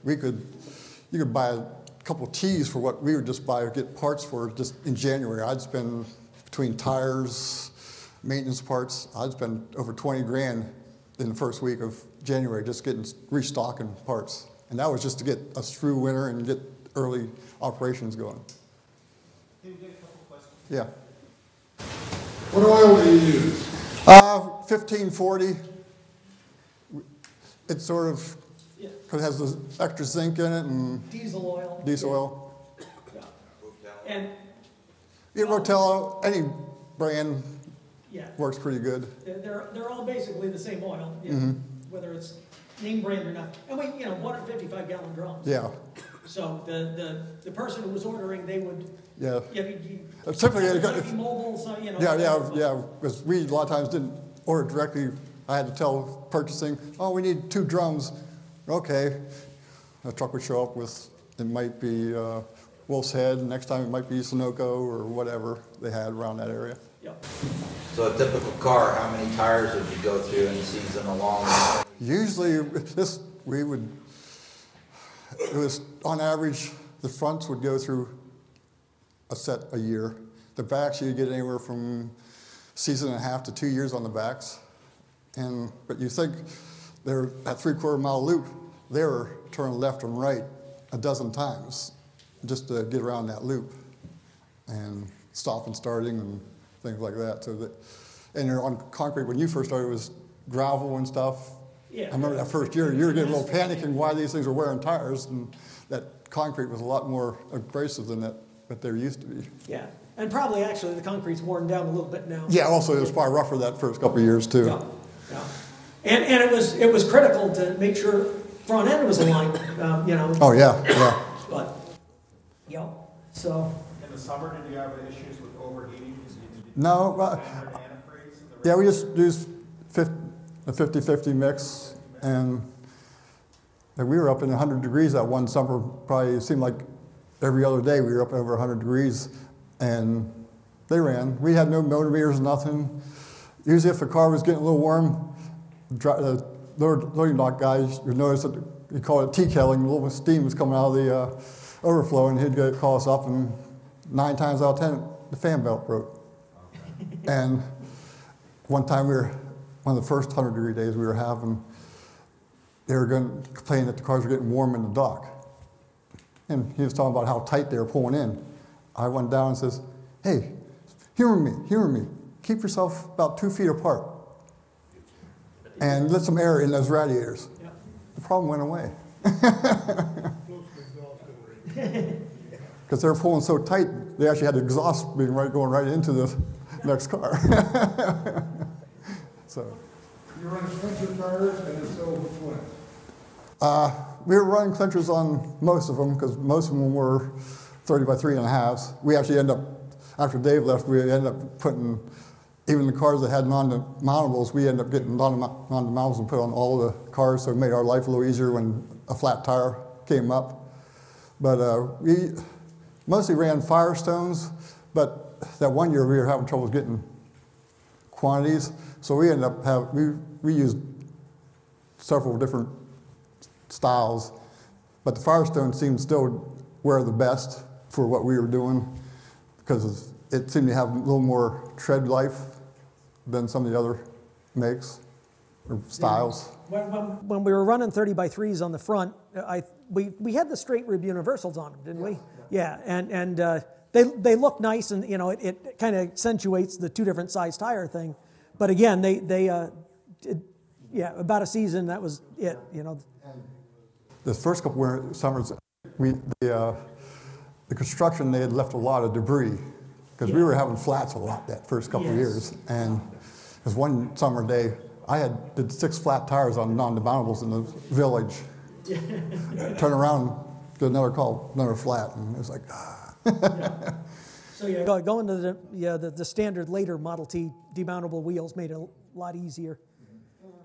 You could buy a couple of T's for what we would just get parts for just in January. I'd spend between tires, maintenance parts, I'd spend over 20 grand in the first week of January just restocking parts. And that was just to get us through winter and get early operations going. Can you get a couple questions? Yeah. What oil do you use? 1540. It's sort of, because it has the extra zinc in it and Diesel oil. diesel oil. Yeah. And Yeah, Rotella, any brand yeah, works pretty good. they're all basically the same oil, whether it's name brand or not. And we, 155-gallon drums. Yeah. So the person who was ordering, they would. Yeah. Typically, Typically, mobile, so Yeah. Because we a lot of times didn't order directly. I had to tell purchasing, we need 2 drums. Okay. A truck would show up with, it might be Wolf's Head, and next time it might be Sunoco or whatever they had around that area. Yep. So a typical car, how many tires would you go through in season along? Usually, it was on average, the fronts would go through a set a year. The backs, you get anywhere from season and a half to 2 years on the backs. But you think they're that 3/4 mile loop, they were turning left and right a dozen times just to get around that loop and stop and starting and things like that. And you're on concrete, when you first started, it was gravel and stuff. Yeah. I remember that first year, you were getting a little panicking why these things were wearing tires, and that concrete was a lot more abrasive than what there used to be. Yeah, and probably actually the concrete's worn down a little bit now. Yeah, also it was probably rougher that first couple of years too. Yeah, yeah. And it was critical to make sure front end was aligned, you know. Oh yeah, yeah. But, yeah, so. In the summer, did you have issues with overheating? No, yeah, we just used a 50-50 mix, and we were up in 100 degrees that one summer. Probably seemed like every other day we were up over 100 degrees, and they ran. We had no motor meters, nothing. Usually if the car was getting a little warm, the loading dock guys would notice that we call it T-kelling, a little steam was coming out of the overflow, and he'd call us up, and 9 times out of 10, the fan belt broke. And one time one of the first 100-degree days we were having, they were going to complain that the cars were getting warm in the dock. And he was talking about how tight they were pulling in. I went down and says, hey, humor me. Keep yourself about 2 feet apart. And let some air in those radiators. Yep. The problem went away. Because they were pulling so tight, they actually had the exhaust going right into the next car. So. You run clincher tires, and if so, which ones? We were running clinchers on most of them because most of them were 30 by 3.5s. We actually ended up, after Dave left, we ended up putting, even the cars that had non-demountables, we ended up getting non-demountables and put on all the cars, so it made our life a little easier when a flat tire came up. But we mostly ran Firestones, but that one year we were having trouble getting quantities, so we ended up we used several different styles, but the Firestone seemed still wear the best for what we were doing because it seemed to have a little more tread life than some of the other makes or styles. When we were running 30 by 3s on the front, we had the straight rib universals on them, didn't we? Yeah, and they look nice, and you know it kind of accentuates the 2 different size tire thing. But again, they about a season that was it, you know. The first couple of summers, the construction, they had left a lot of debris because we were having flats a lot that first couple of years. And it was one summer day, I did 6 flat tires on non-demountables in the Villege. Turn around, get another flat, and it was like, So yeah, going to the standard later Model T demountable wheels made it a lot easier.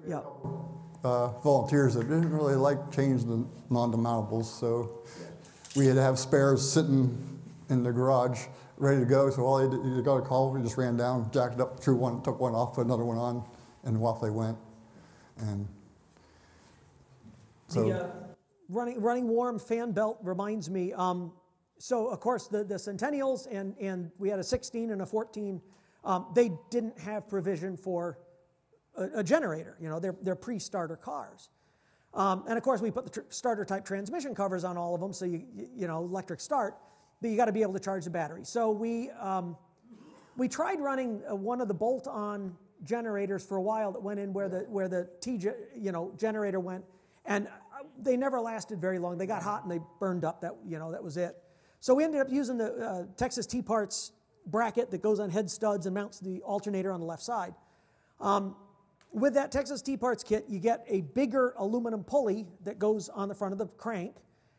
Yeah. Volunteers that didn't really like changing the non-demountables, so we had to have spares sitting in the garage ready to go. So all they did, you got a call, we just ran down, jacked it up, threw one, took one off, put another one on, and off they went. And so the running warm fan belt reminds me. So of course the Centennials and we had a 16 and a 14. They didn't have provision for a generator. You know, they're pre-starter cars. And of course we put the starter type transmission covers on all of them, so you know electric start, but you got to be able to charge the battery. So we tried running one of the bolt-on generators for a while that went in where the generator went, and they never lasted very long. They got hot and they burned up. That was it. So we ended up using the Texas T-Parts bracket that goes on head studs and mounts the alternator on the left side. With that Texas T-Parts kit, you get a bigger aluminum pulley that goes on the front of the crank,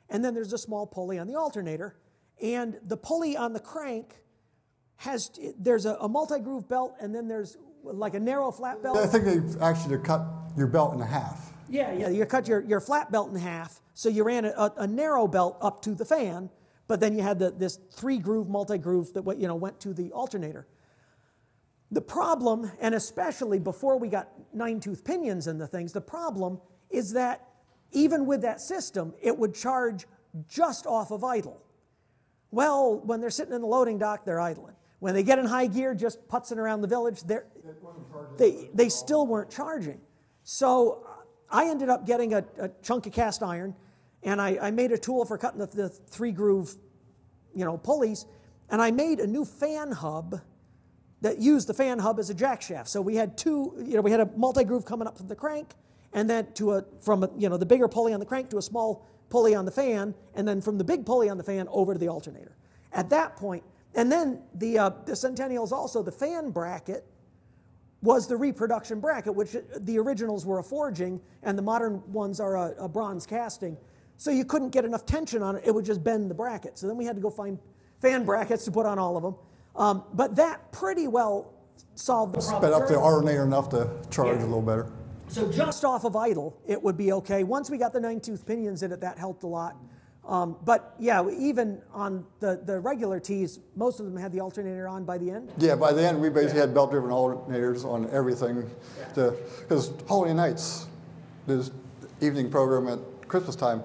and then there's a small pulley on the alternator. And the pulley on the crank there's a multi-groove belt, and then there's like a narrow flat belt. I think they actually cut your belt in half. Yeah, you cut your flat belt in half, so you ran a narrow belt up to the fan, but then you had this 3-groove multi-groove that went to the alternator. The problem, and especially before we got 9-tooth pinions in the things, the problem is that even with that system, it would charge just off of idle. Well, when they're sitting in the loading dock, they're idling. When they get in high gear, just putzing around the Village, they still weren't charging. So I ended up getting a chunk of cast iron, and I made a tool for cutting the 3-groove, pulleys, and I made a new fan hub that used the fan hub as a jack shaft. So we had we had a multi-groove coming up from the crank, and then from the bigger pulley on the crank to a small pulley on the fan, and then from the big pulley on the fan over to the alternator. At that point, and then the Centennials also, the fan bracket was the reproduction bracket, which the originals were a forging, and the modern ones are a bronze casting. So you couldn't get enough tension on it, it would just bend the bracket. So then we had to go find fan brackets to put on all of them. But that pretty well solved the problem. Sped up the alternator enough to charge a little better. So just off of idle, it would be okay. Once we got the 9-tooth pinions in it, that helped a lot. But yeah, even on the regular Ts, most of them had the alternator on by the end. Yeah, by the end, we basically had belt-driven alternators on everything. Because Holiday Nights, this evening program at Christmas time,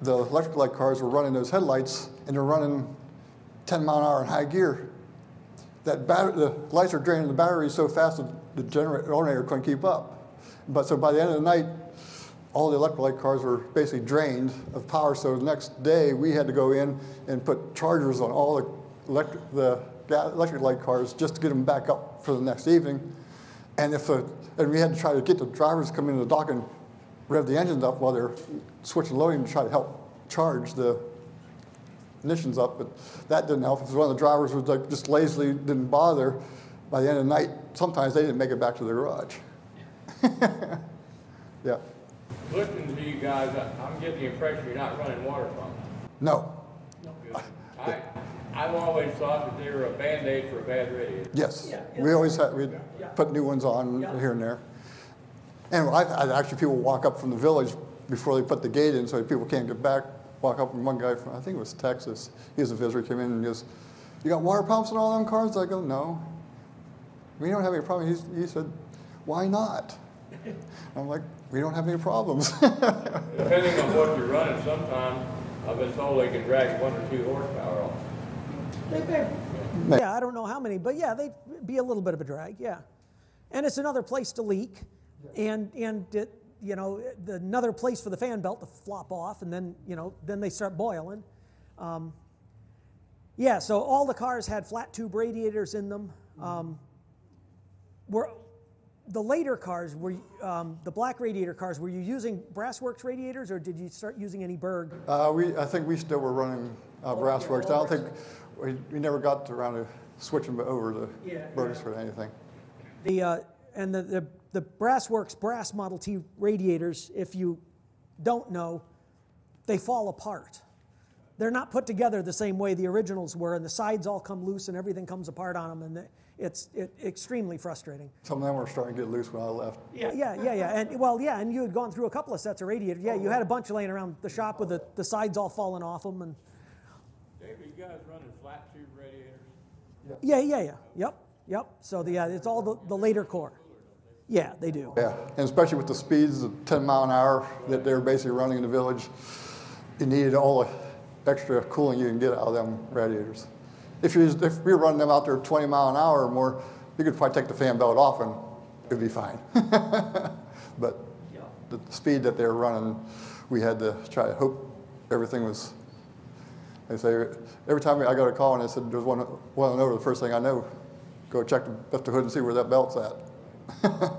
the electric light cars were running those headlights, and they're running 10 mile an hour in high gear. The lights are draining the battery so fast that the alternator couldn't keep up. But so by the end of the night, all the electric light cars were basically drained of power. So the next day, we had to go in and put chargers on all the electric light cars just to get them back up for the next evening. And we had to try to get the drivers to come into the dock and rev the engines up while they're switching loading to try to help charge the ignitions up. But that didn't help because one of the drivers was like just lazily didn't bother. By the end of the night, sometimes they didn't make it back to the garage. Yeah. Listening to you guys, I'm getting the impression you're not running water pumps. No. I've always thought that they were a Band-Aid for a bad radiator. Yes. Yeah. We always we'd put new ones on here and there. And I've had actually people walk up from the village before they put the gate in so people can't get back. Walk up, and one guy from, I think it was Texas, he was a visitor, came in and goes, "You got water pumps in all them cars?" I go, "No. We don't have any problem." He said, "Why not?" I'm like, "We don't have any problems." Depending on what you're running, sometimes I've been told they can drag 1 or 2 horsepower off. Yeah, I don't know how many, but yeah, they'd be a little bit of a drag, yeah. And it's another place to leak, and it, another place for the fan belt to flop off, and then, then they start boiling. Yeah, so all the cars had flat tube radiators in them. The later cars, the black radiator cars, were you using Brassworks radiators, or did you start using any Berg? I think we still were running Brassworks. I don't think, we never got around to switching over to Bergs for anything. The Brassworks brass Model T radiators, if you don't know, they fall apart. They're not put together the same way the originals were, and the sides all come loose and everything comes apart on them, and it's extremely frustrating. Some of them were starting to get loose when I left. Yeah. And you had gone through a couple of sets of radiators. Yeah, you had a bunch laying around the shop with the sides all falling off them. And David, you guys running flat tube radiators? Yeah. Yep. So it's all the later core. Yeah, they do. Yeah, and especially with the speeds of 10 mile an hour that they're basically running in the village, you needed all the extra cooling you can get out of them radiators. If we were running them out there 20 mile an hour or more, you could probably take the fan belt off and it'd be fine. But the speed that they were running, we had to try to hope everything was. They say every time I got a call and they said there's one over, the first thing I know, go check lift the hood and see where that belt's at.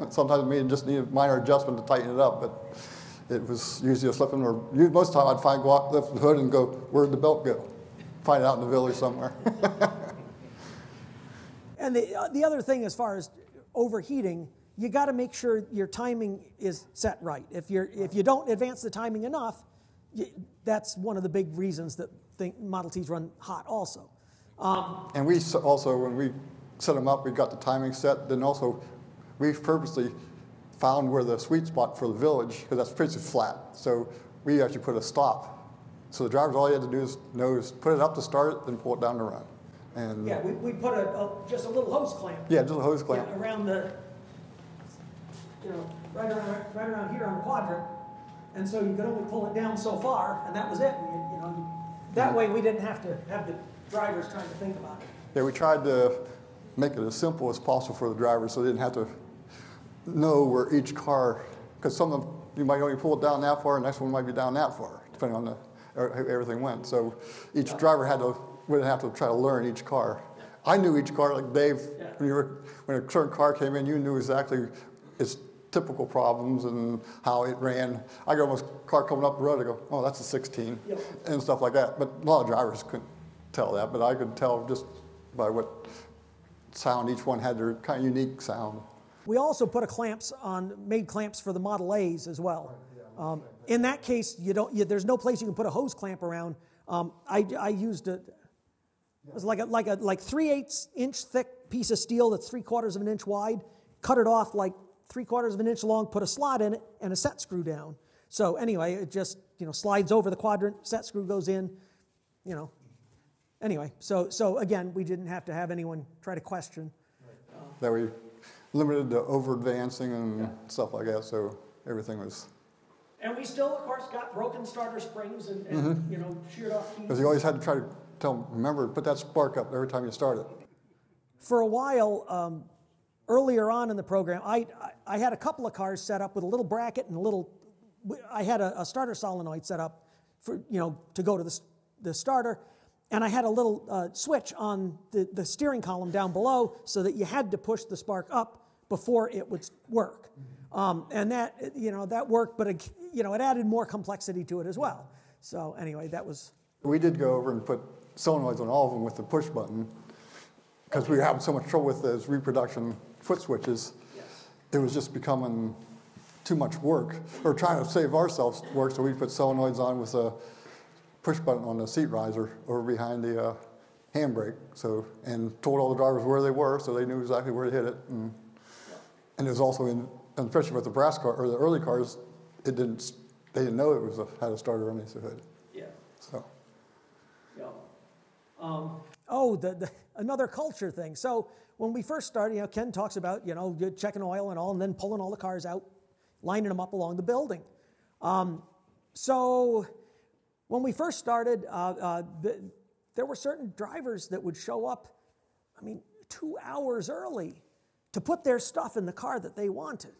Sometimes we just need a minor adjustment to tighten it up, but it was usually a slipping, or most of the time I'd go out, lift the hood and go, where'd the belt go? Find it out in the village somewhere. And the other thing as far as overheating, you got to make sure your timing is set right. If you don't advance the timing enough, that's one of the big reasons that Model Ts run hot also. And we also, when we set them up, we got the timing set, then also we purposely found where the sweet spot for the Village, because that's pretty flat. So we actually put a stop. So the drivers, all you had to do is put it up to start it, then pull it down to run. And yeah, we put just a little hose clamp. Yeah, just a hose clamp. Around the, right around here on the quadrant. And so you could only pull it down so far, and that was it. And that way we didn't have to have the drivers trying to think about it. Yeah, we tried to make it as simple as possible for the drivers so they didn't have to know where each car, because some of them, you might only pull it down that far, and the next one might be down that far, depending on how everything went. So each driver would have to try to learn each car. I knew each car, like Dave, when a certain car came in, you knew exactly typical problems and how it ran. I go almost car coming up the road, I go, oh, that's a 16, and stuff like that. But a lot of drivers couldn't tell that, but I could tell just by what sound each one had, their kind of unique sound. We also put made clamps for the Model A's as well. In that case, there's no place you can put a hose clamp around. I used it was like 3/8 inch thick piece of steel that's 3/4 of an inch wide. Cut it off like 3/4 of an inch long. Put a slot in it and a set screw down. So anyway, it just slides over the quadrant. Set screw goes in. Anyway, so again, we didn't have to have anyone try to question. That we limited to over advancing and stuff like that. So everything was. And we still, of course, got broken starter springs and sheared off keys. Because you always had to try to tell them, remember, put that spark up every time you start it. For a while, earlier on in the program, I had a couple of cars set up with a little bracket and I had a starter solenoid set up for to go to the starter, and I had a little switch on the steering column down below so that you had to push the spark up before it would work. And that that worked, but it added more complexity to it as well. So anyway, that was. We did go over and put solenoids on all of them with the push button because we were having so much trouble with those reproduction foot switches. Yes. It was just becoming too much work. Or trying to save ourselves work, so we put solenoids on with a push button on the seat riser over behind the handbrake. And told all the drivers where they were, so they knew exactly where to hit it. And it was also especially with the brass car or the early cars, they didn't know it had a starter underneath the hood. Yeah. So. Yeah. Another culture thing. So when we first started, Ken talks about checking oil and all, and then pulling all the cars out, lining them up along the building. So when we first started, there were certain drivers that would show up, 2 hours early to put their stuff in the car that they wanted.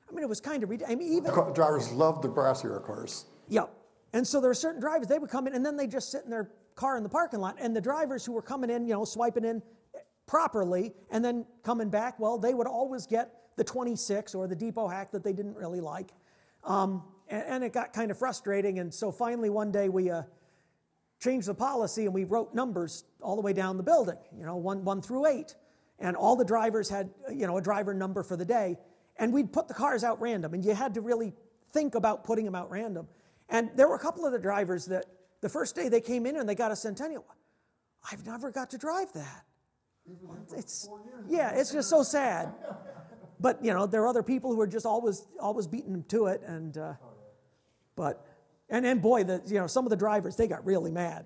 It was kind of ridiculous. The drivers loved the brassier cars. Yeah. And so there were certain drivers, they would come in and then they'd just sit in their car in the parking lot. And the drivers who were coming in, swiping in properly and then coming back, well, they would always get the 26 or the depot hack that they didn't really like. And it got kind of frustrating. And so finally one day we changed the policy and we wrote numbers all the way down the building, 1 through 8. And all the drivers had, a driver number for the day. And we'd put the cars out random. And you had to really think about putting them out random. And there were a couple of the drivers that the first day they came in and they got a Centennial. I've never got to drive that. It's just so sad. But, there are other people who are just always beating them to it. And, some of the drivers, they got really mad.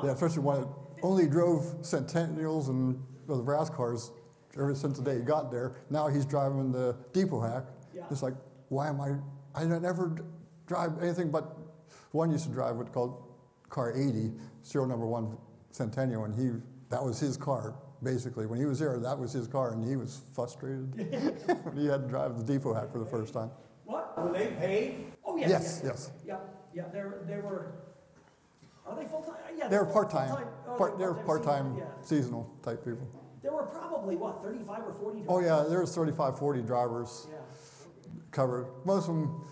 Yeah, especially one that only drove Centennials and the brass cars ever since the day he got there. Now he's driving the depot hack. Yeah. It's like, why am I never drive anything but one used to drive what's called car 80, serial number 1 Centennial, and that was his car, basically. When he was there, that was his car, and he was frustrated when he had to drive the depot hack for the first time. What? Were they paid? Oh, yes. Yes. Yeah, they were. Are they full-time? Yeah, they were part-time. They were part-time, seasonal, seasonal type people. There were probably, 35 or 40 drivers? Oh, yeah, there was 35, 40 drivers covered. Most of them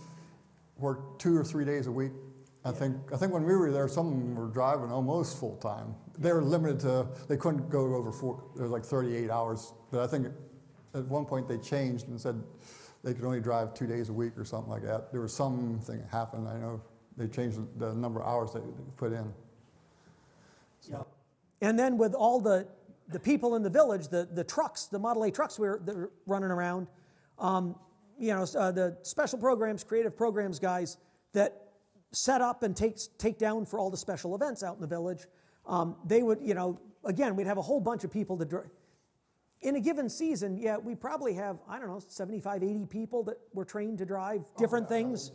worked 2 or 3 days a week. I think when we were there, some of them were driving almost full-time. They were limited to, they couldn't go over it was like 38 hours. But I think at one point they changed and said they could only drive 2 days a week or something like that. There was something that happened. I know they changed the number of hours they put in. So. Yeah. And then with all the people in the village, the trucks, the Model A trucks that were running around, the special programs, creative programs guys that set up and take down for all the special events out in the village, they would, again, we'd have a whole bunch of people to drive. In a given season, we probably have, 75, 80 people that were trained to drive different things,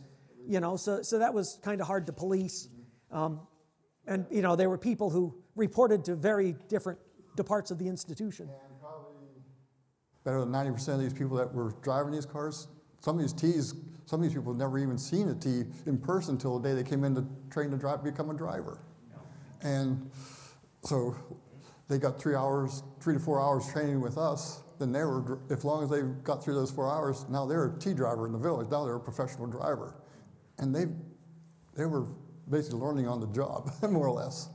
so that was kind of hard to police. And, there were people who reported to very different parts of the institution. And probably better than 90% of these people that were driving these cars, some of these people have never even seen a T in person until the day they came in to train to become a driver. And so they got 3 to 4 hours training with us, then they were, as long as they got through those 4 hours, now they're a T driver in the village. Now they're a professional driver. And they were basically learning on the job, more or less.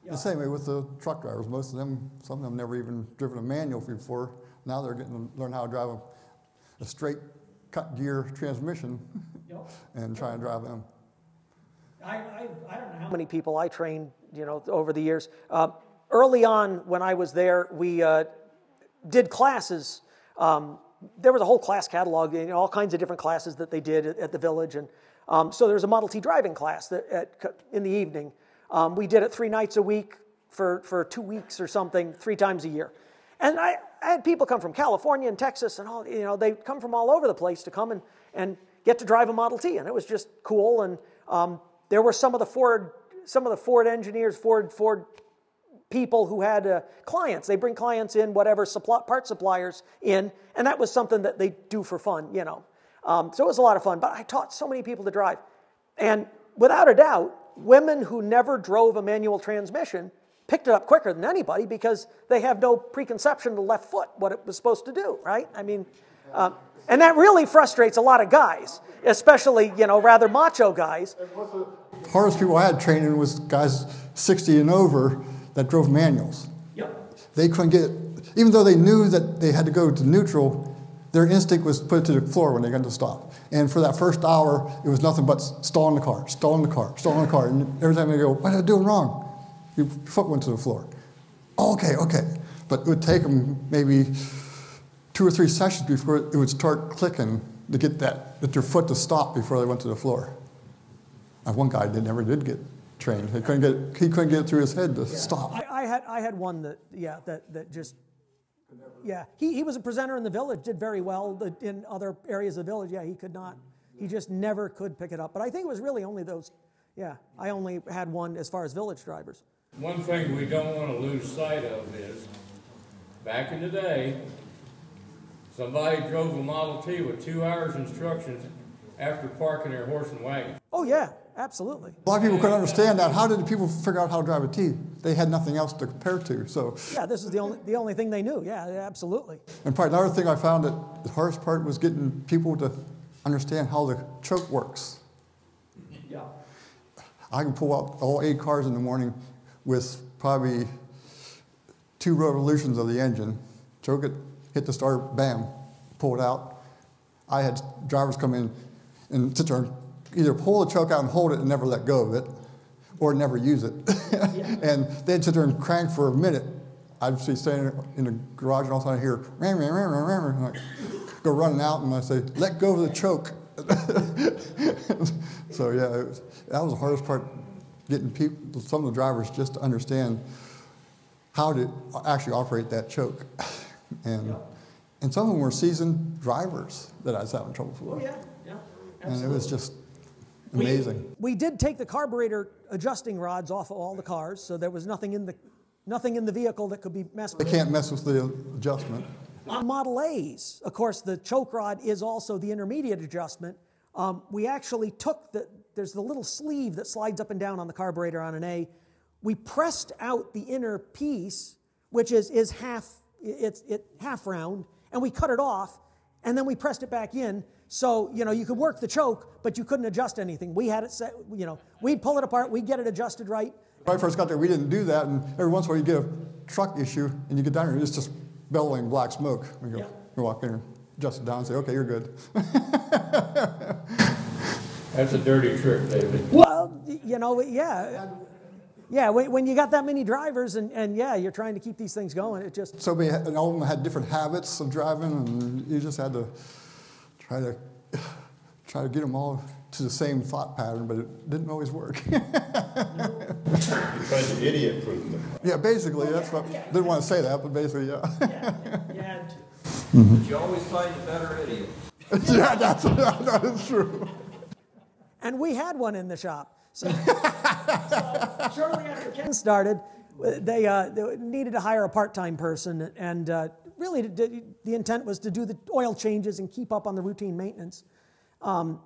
Yeah. The same way with the truck drivers. Most of them, some of them never even driven a manual before. Now they're getting to learn how to drive a straight cut gear transmission and try and drive them. I don't know how many people I trained, over the years. Early on, when I was there, we did classes. There was a whole class catalog, all kinds of different classes that they did at the Village, and so there was a Model T driving class in the evening. We did it 3 nights a week for 2 weeks or something, 3 times a year. And I had people come from California and Texas and all, they come from all over the place to come and get to drive a Model T, and it was just cool. And there were some of the Ford engineers, Ford people who had clients. They bring clients in, whatever part suppliers in, and that was something that they do for fun, So it was a lot of fun. But I taught so many people to drive, and without a doubt, women who never drove a manual transmission picked it up quicker than anybody because they have no preconception of the left foot, what it was supposed to do, right? I mean, and that really frustrates a lot of guys, especially, rather macho guys. The hardest people I had training was guys 60 and over that drove manuals. Yep. They couldn't get, even though they knew that they had to go to neutral, their instinct was to put it to the floor when they got to stop. And for that first hour, it was nothing but stalling the car, stalling the car, stalling the car. And every time they go, what are they doing wrong? Your foot went to the floor. Oh, okay. But it would take them maybe 2 or 3 sessions before it would start clicking to get their foot to stop before they went to the floor. One guy never did get trained. He couldn't get it through his head to stop. I had one that just, he was a presenter in the Village, did very well in other areas of the Village. Yeah, he could not. He just never could pick it up. But I think it was really only those. Yeah, I only had one as far as Village drivers. One thing we don't want to lose sight of is, back in the day, somebody drove a Model T with 2 hours instructions after parking their horse and wagon. Oh yeah, absolutely. A lot of people couldn't understand that. How did the people figure out how to drive a T? They had nothing else to compare to. So yeah, this is the only thing they knew. Yeah, absolutely. And probably another thing I found that the hardest part was getting people to understand how the choke works. Yeah. I can pull out all 8 cars in the morning with probably 2 revolutions of the engine, choke it, hit the start, bam, pull it out. I had drivers come in and sit there and either pull the choke out and hold it and never let go of it, or never use it. And they'd sit there and crank for a minute. I'd be standing in the garage and all of a sudden I hear, ram, ram, ram, ram, ram, and I go running out and I say, let go of the choke. So yeah, that was the hardest part, getting people, some of the drivers just to understand how to actually operate that choke. And some of them were seasoned drivers that I was having trouble with. Oh yeah, absolutely. And it was just amazing. We did take the carburetor adjusting rods off of all the cars, so there was nothing in the vehicle that could be messed with. They can't mess with the adjustment. On Model A's, of course, the choke rod is also the intermediate adjustment. We actually took there's the little sleeve that slides up and down on the carburetor on an A. We pressed out the inner piece, which is half round, and we cut it off, and then we pressed it back in. So, you could work the choke, but you couldn't adjust anything. We had it set, we'd pull it apart, we'd get it adjusted right. When I first got there, we didn't do that, and every once in a while you get a truck issue, and you get down here, it's just bellowing black smoke. You walk in and adjust it down and say, okay, you're good. That's a dirty trick, David. Well, yeah. Yeah, when you got that many drivers and you're trying to keep these things going, it just... So and all of them had different habits of driving, and you just had to try to get them all to the same thought pattern, but it didn't always work. You tried to idiot-proof them. Yeah, basically, that's what... Didn't want to say that, but basically, yeah. Yeah. But you always find a better idiot. Yeah, that is true. And we had one in the shop. So shortly after Ken started, they needed to hire a part-time person, and really the intent was to do the oil changes and keep up on the routine maintenance. So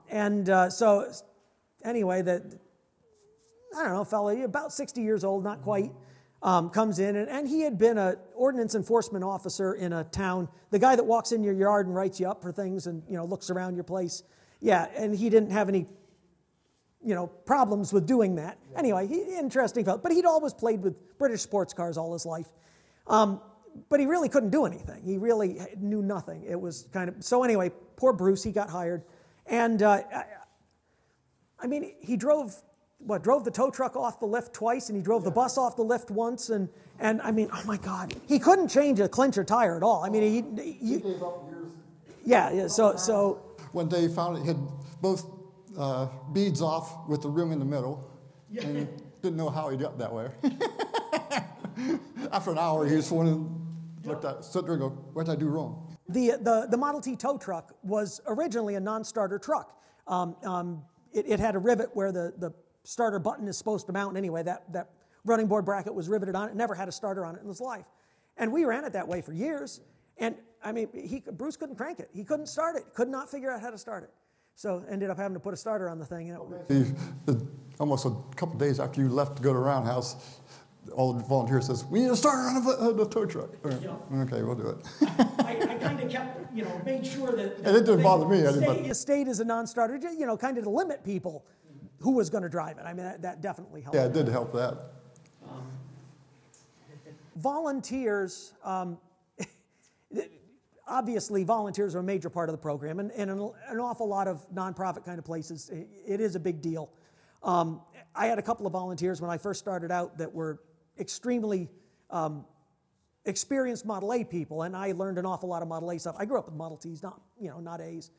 anyway, I don't know, fella, about 60 years old, not quite. comes in, and he had been an ordinance enforcement officer in a town, the guy that walks in your yard and writes you up for things and, looks around your place. Yeah, and he didn't have any, problems with doing that. Anyway, interesting fellow. But he'd always played with British sports cars all his life. But he really couldn't do anything. He really knew nothing. It was kind of, so anyway, poor Bruce, he got hired. And, he drove the tow truck off the lift twice, and he drove the bus off the lift once, and oh my God, he couldn't change a clincher tire at all. He gave up years. Yeah, so. One day he found it had both beads off with the rim in the middle, and didn't know how he got that way. After an hour, he just stood there and go, what did I do wrong? The Model T tow truck was originally a non-starter truck. It had a rivet where the starter button is supposed to mount anyway. That running board bracket was riveted on it. Never had a starter on it in its life. And we ran it that way for years. And, Bruce couldn't crank it. He couldn't start it. Could not figure out how to start it. So ended up having to put a starter on the thing. Almost a couple of days after you left to go to Roundhouse, all the volunteers says, we need a starter on the tow truck. Okay, we'll do it. I kind of kept, made sure that and it didn't bother me. It stayed as a non-starter, kind of to limit people who was going to drive it. That definitely helped. Yeah, it did help that. Volunteers, obviously volunteers are a major part of the program, and in an awful lot of nonprofit kind of places, it is a big deal. I had a couple of volunteers when I first started out that were extremely experienced Model A people, and I learned an awful lot of Model A stuff. I grew up with Model Ts, not A's.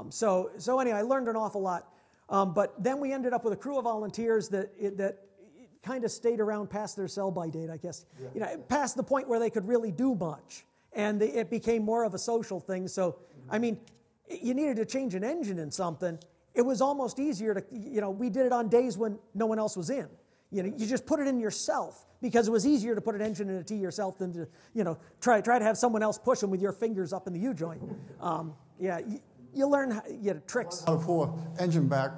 So anyway, I learned an awful lot. But then we ended up with a crew of volunteers that kind of stayed around past their sell-by date, I guess. Past the point where they could really do much. And it became more of a social thing. So, you needed to change an engine in something. It was almost easier to, we did it on days when no one else was in. You just put it in yourself because it was easier to put an engine in a T yourself than to, try to have someone else push them with your fingers up in the U-joint. You learn tricks. How to pull an engine back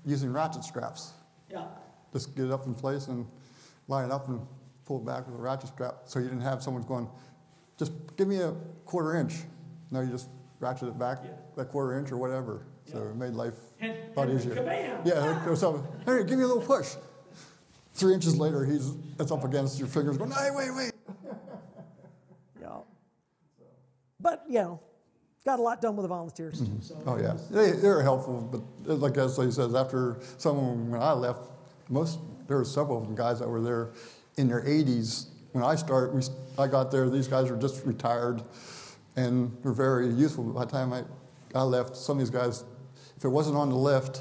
using ratchet straps. Yeah. Just get it up in place and line it up and pull it back with a ratchet strap. So you didn't have someone going, just give me a 1/4 inch. No, you just ratchet it back a 1/4 inch or whatever. So it made life a lot easier. Kabam! Yeah, there was something, hey, give me a little push. 3 inches later, it's up against your fingers going, hey, wait. Yeah. But, got a lot done with the volunteers. Mm-hmm. So. Oh, yeah. They were helpful, but like Leslie says, after when I left, there were several of them guys that were there in their 80s. When I got there, these guys were just retired and were very useful. By the time I left, some of these guys, if it wasn't on the lift,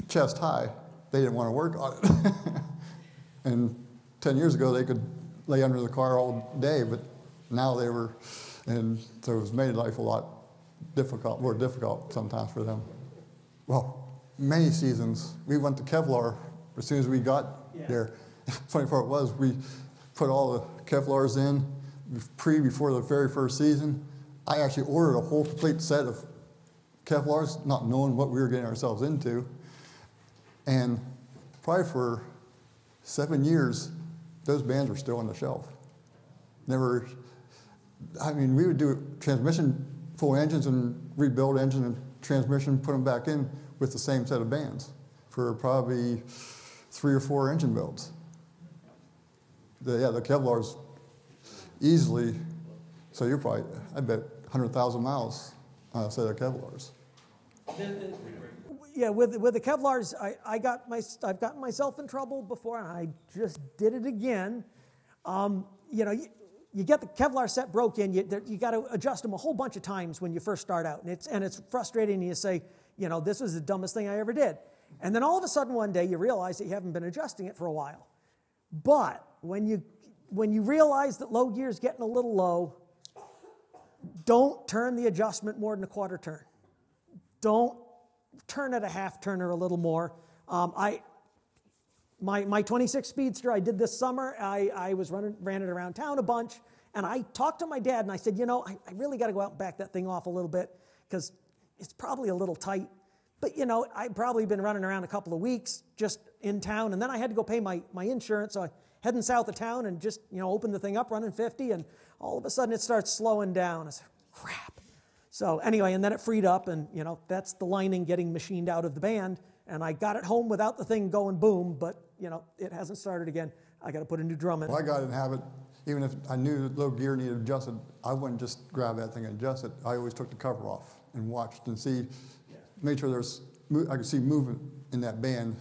chest high, they didn't want to work on it. And 10 years ago, they could lay under the car all day, but now they were, and so it was made life a lot more difficult sometimes for them. Well, many seasons, we went to Kevlar as soon as we got there. Funny part was, we put all the Kevlars in before the very first season. I actually ordered a whole complete set of Kevlars, not knowing what we were getting ourselves into. And probably for 7 years, those bands were still on the shelf. We would do transmission, full engines and rebuild engine and transmission, put them back in with the same set of bands for probably 3 or 4 engine builds. The Kevlar's easily, so you're probably, I bet, 100,000 miles on a set of Kevlars. Yeah, with the Kevlars, I've gotten myself in trouble before, and I just did it again. You get the Kevlar set broken, you got to adjust them a whole bunch of times when you first start out, and it's frustrating. And you say, this was the dumbest thing I ever did, and then all of a sudden one day you realize that you haven't been adjusting it for a while. But when you realize that low gear is getting a little low, don't turn the adjustment more than a 1/4 turn. Don't turn it a 1/2 turn or a little more. My 26 Speedster I did this summer, I ran it around town a bunch, and I talked to my dad, and I said, I really got to go out and back that thing off a little bit, because it's probably a little tight. But, I'd probably been running around a couple of weeks just in town, and then I had to go pay my insurance, so I heading south of town and just, opened the thing up, running 50, and all of a sudden it starts slowing down. I said, crap. So anyway, and then it freed up, and, that's the lining getting machined out of the band, and I got it home without the thing going boom, but, it hasn't started again. I got to put a new drum in. Well, I got it and have it. Even if I knew the low gear needed adjusted, I wouldn't just grab that thing and adjust it. I always took the cover off and watched and made sure I could see movement in that band.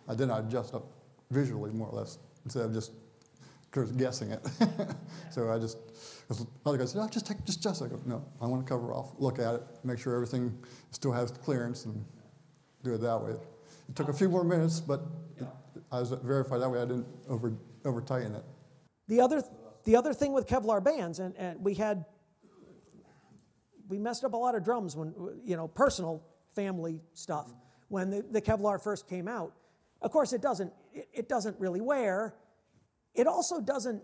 I did not adjust up visually, more or less, instead of just guessing it. So I just, other guys said, "Oh, just adjust." I go, "No, I want to cover off, look at it, make sure everything still has clearance, and do it that way." It took a few more minutes, but I was verified that way. I didn't over tighten it. The other thing with Kevlar bands, and we messed up a lot of drums when, personal family stuff, when the Kevlar first came out. Of course, it doesn't really wear. It also doesn't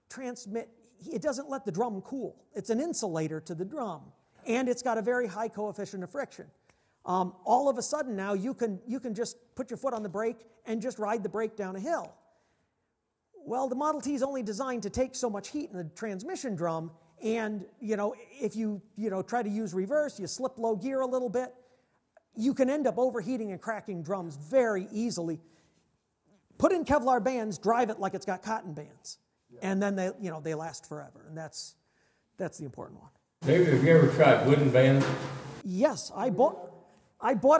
transmit, it doesn't let the drum cool. It's an insulator to the drum, and it's got a very high coefficient of friction. All of a sudden now you can just put your foot on the brake and just ride the brake down a hill. Well, the Model T is only designed to take so much heat in the transmission drum, and if you try to use reverse, you slip low gear a little bit, you can end up overheating and cracking drums very easily. Put in Kevlar bands, drive it like it's got cotton bands, and then they last forever, and that's the important one. David, have you ever tried wooden bands? Yes, I bought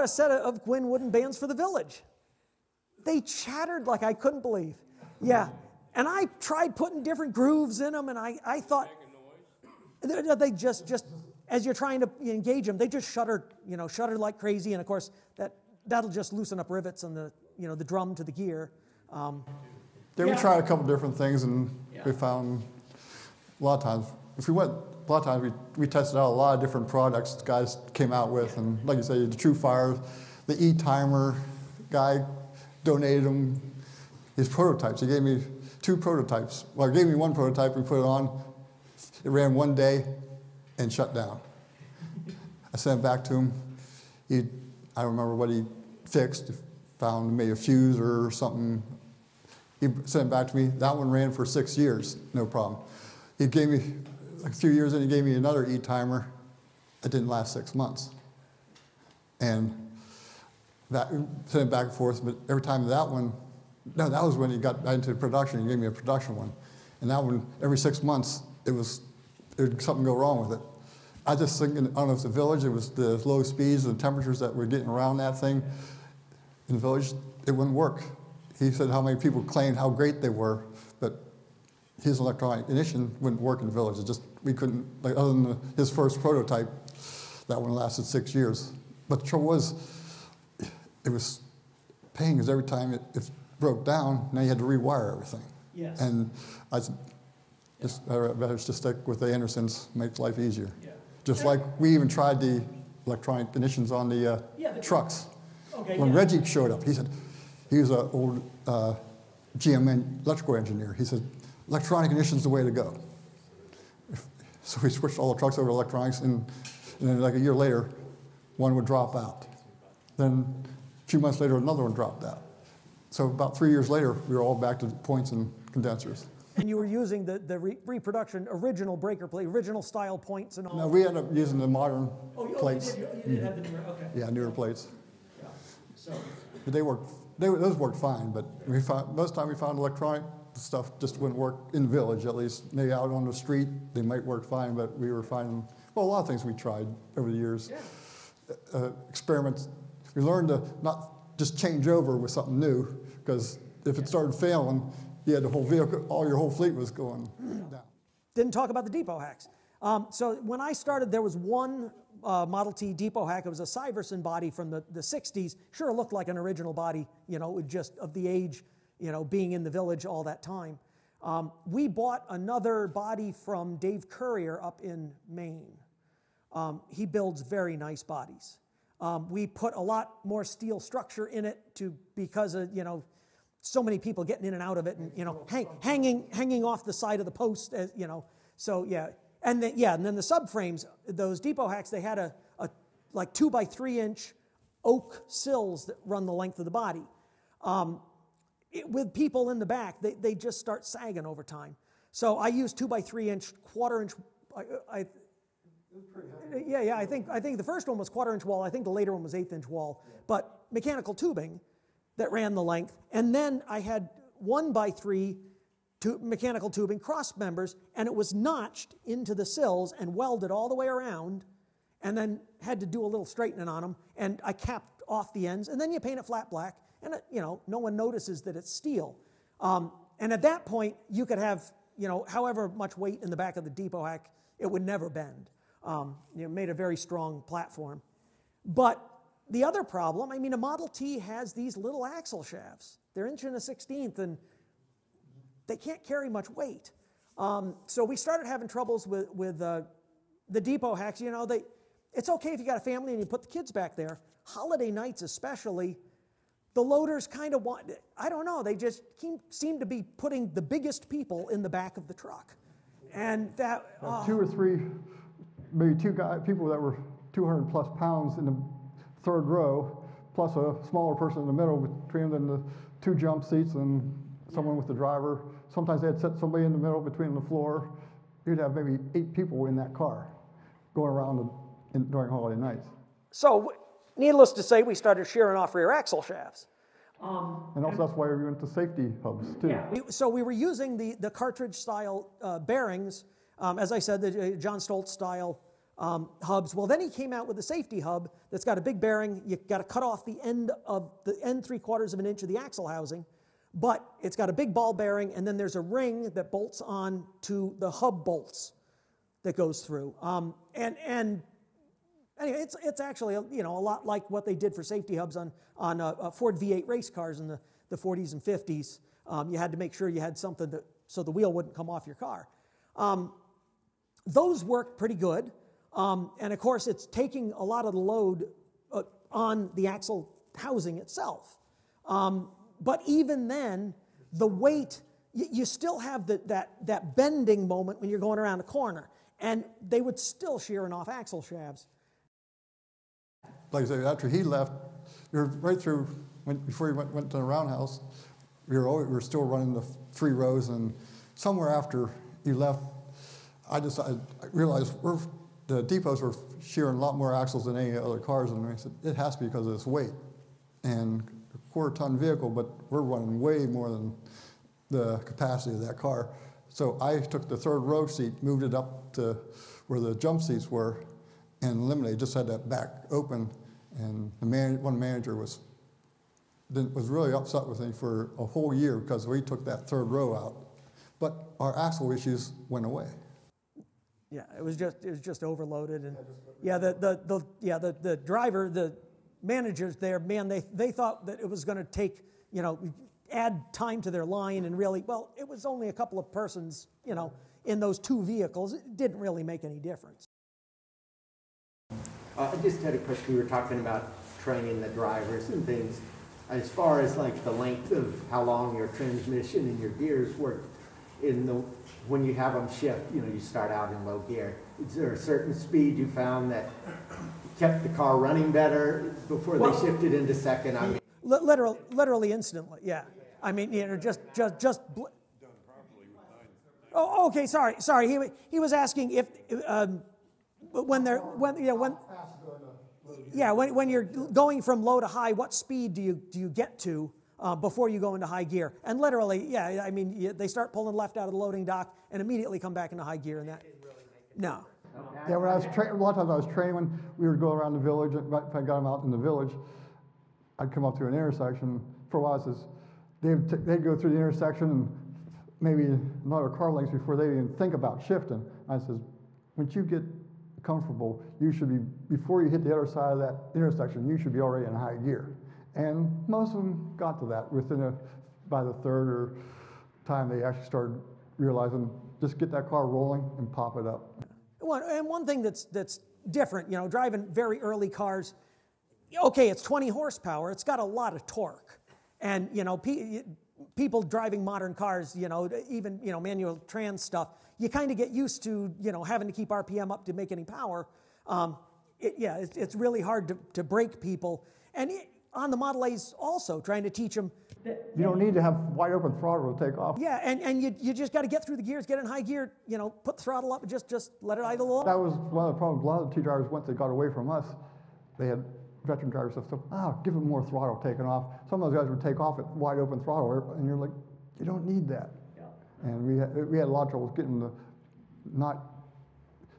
a set of Gwin wooden bands for the Village. They chattered like I couldn't believe. Yeah. And I tried putting different grooves in them, and I thought they just as you're trying to engage them, they just shudder like crazy. And of course that'll just loosen up rivets on the drum to the gear. We tried a couple different things, and we found a lot of times we tested out a lot of different products guys came out with, and like you say, the True Fire, the E-Timer guy donated them his prototypes. He gave me 2 prototypes. Well, he gave me 1 prototype, we put it on, it ran 1 day and shut down. I sent it back to him. I don't remember what he fixed, found maybe a fuse or something. He sent it back to me. That one ran for 6 years, no problem. He gave me, a few years in, he gave me another E-Timer. It didn't last 6 months. And sent it back and forth, but every time that was when he got into production. He gave me a production one. And that one, every 6 months, there'd something go wrong with it. I just think, I don't know if it's the Village, it was the low speeds and temperatures that were getting around that thing. In the Village, it wouldn't work. He said how many people claimed how great they were, but his electronic ignition wouldn't work in the Village. It just, we couldn't, other than his first prototype, that one lasted 6 years. But the trouble was, it was pain, because every time it broke down, now you had to rewire everything. Yes. And I said, I'd better just stick with the Andersons, makes life easier. Yeah. Just like we even tried the electronic ignitions on the trucks. Okay, when Reggie showed up, he said, he was an old GM electrical engineer. He said, electronic ignition's the way to go. So we switched all the trucks over to electronics, and then like a year later, one would drop out. Then a few months later, another one dropped out. So about 3 years later, we were all back to points and condensers. And you were using the reproduction original breaker plate, original style points and all? No, we ended up using the modern plates. You did have the newer, okay. Yeah, newer plates. Yeah. So. But those worked fine, but most of the time we found electronic stuff just wouldn't work in the Village, at least. Maybe out on the street, they might work fine, but we were finding, well, a lot of things we tried over the years. Yeah. Experiments. We learned to not just change over with something new, because if it started failing, you had the whole vehicle, your whole fleet was going down. Didn't talk about the depot hacks. So when I started, there was one Model T depot hack. It was a Syverson body from the 60s. Sure looked like an original body, just of the age, being in the Village all that time. We bought another body from Dave Currier up in Maine. He builds very nice bodies. We put a lot more steel structure in it because of, so many people getting in and out of it, and hanging off the side of the post, So yeah, and then the subframes, those depot hacks, they had a like 2 by 3 inch oak sills that run the length of the body. With people in the back, they just start sagging over time. So I use 2x3-inch, quarter-inch. I think the first one was quarter-inch wall. I think the later one was 1/8-inch wall. Yeah. But mechanical tubing that ran the length, and then I had 1x3 mechanical tubing cross members, and it was notched into the sills and welded all the way around, and then had to do a little straightening on them. And I capped off the ends, and then you paint it flat black, and no one notices that it's steel. And at that point, you could have however much weight in the back of the depot hack, it would never bend. Made a very strong platform. But the other problem, a Model T has these little axle shafts. They're 1/16, and they can't carry much weight. So we started having troubles with the depot hacks. It's okay if you got a family and you put the kids back there. Holiday nights especially, the loaders kind of I don't know, they just seem to be putting the biggest people in the back of the truck. And that... Two or three, maybe people that were 200 plus pounds in the third row, plus a smaller person in the middle between them, the two jump seats and someone with the driver. Sometimes they had set somebody in the middle between the floor. You'd have maybe 8 people in that car going around during holiday nights. So, needless to say, we started shearing off rear axle shafts. And also that's why we went to safety hubs, too. Yeah. So we were using the cartridge-style bearings, as I said, the John Stoltz-style hubs. Well, then he came out with a safety hub that's got a big bearing. You've got to cut off the end 3/4 of an inch of the axle housing, but it's got a big ball bearing, and then there's a ring that bolts on to the hub bolts that goes through. Anyway, it's actually a lot like what they did for safety hubs on Ford V8 race cars in the 40s and 50s. You had to make sure you had something so the wheel wouldn't come off your car. Those worked pretty good, and of course it's taking a lot of the load on the axle housing itself. But even then, the weight, you still have that bending moment when you're going around a corner, and they would still shearing off axle shafts. Like I said, after he left, we were right through, before he went to the roundhouse, we were still running the 3 rows, and somewhere after he left, I realized the depots were shearing a lot more axles than any other cars, and I said, it has to be because of this weight. And a quarter-ton vehicle, but we're running way more than the capacity of that car. So I took the 3rd row seat, moved it up to where the jump seats were, and eliminated, just had that back open, and one manager was really upset with me for a whole year because we took that 3rd row out. But our axle issues went away. Yeah, it was just overloaded, and the driver, the managers there, man, they thought that it was going to take, add time to their line, and really, well, it was only a couple of persons, in those 2 vehicles. It didn't really make any difference. I just had a question. We were talking about training the drivers and things. As far as like the length of how long your transmission and your gears work, when you have them shift, you start out in low gear. Is there a certain speed you found that kept the car running better before they shifted into second? Literally instantly, yeah. Oh, okay. Sorry. He was asking if when you're going from low to high, what speed do you get to before you go into high gear? And literally, they start pulling left out of the loading dock and immediately come back into high gear. And that, no. Yeah, when I was a lot of times I was training when we would go around the village. If I got them out in the village, I'd come up through an intersection. For a while, they'd go through the intersection and maybe another car length before they even think about shifting. I says, once you get comfortable, you should be, before you hit the other side of that intersection, you should be already in high gear. And most of them got to that by the 3rd time they actually started realizing, just get that car rolling and pop it up. And one thing that's different, driving very early cars, okay, it's 20 horsepower, it's got a lot of torque. And, people driving modern cars, even, manual trans stuff, you kind of get used to, having to keep RPM up to make any power. It's really hard to break people. And on the Model A's also, trying to teach them. You don't need to have wide open throttle to take off. Yeah, and you just got to get through the gears, get in high gear, put the throttle up, and just let it idle along. That was one of the problems. A lot of the T drivers, once they got away from us, they had veteran drivers that said, give them more throttle taken off. Some of those guys would take off at wide open throttle, and you're like, you don't need that. Yeah. And we had a lot of trouble getting not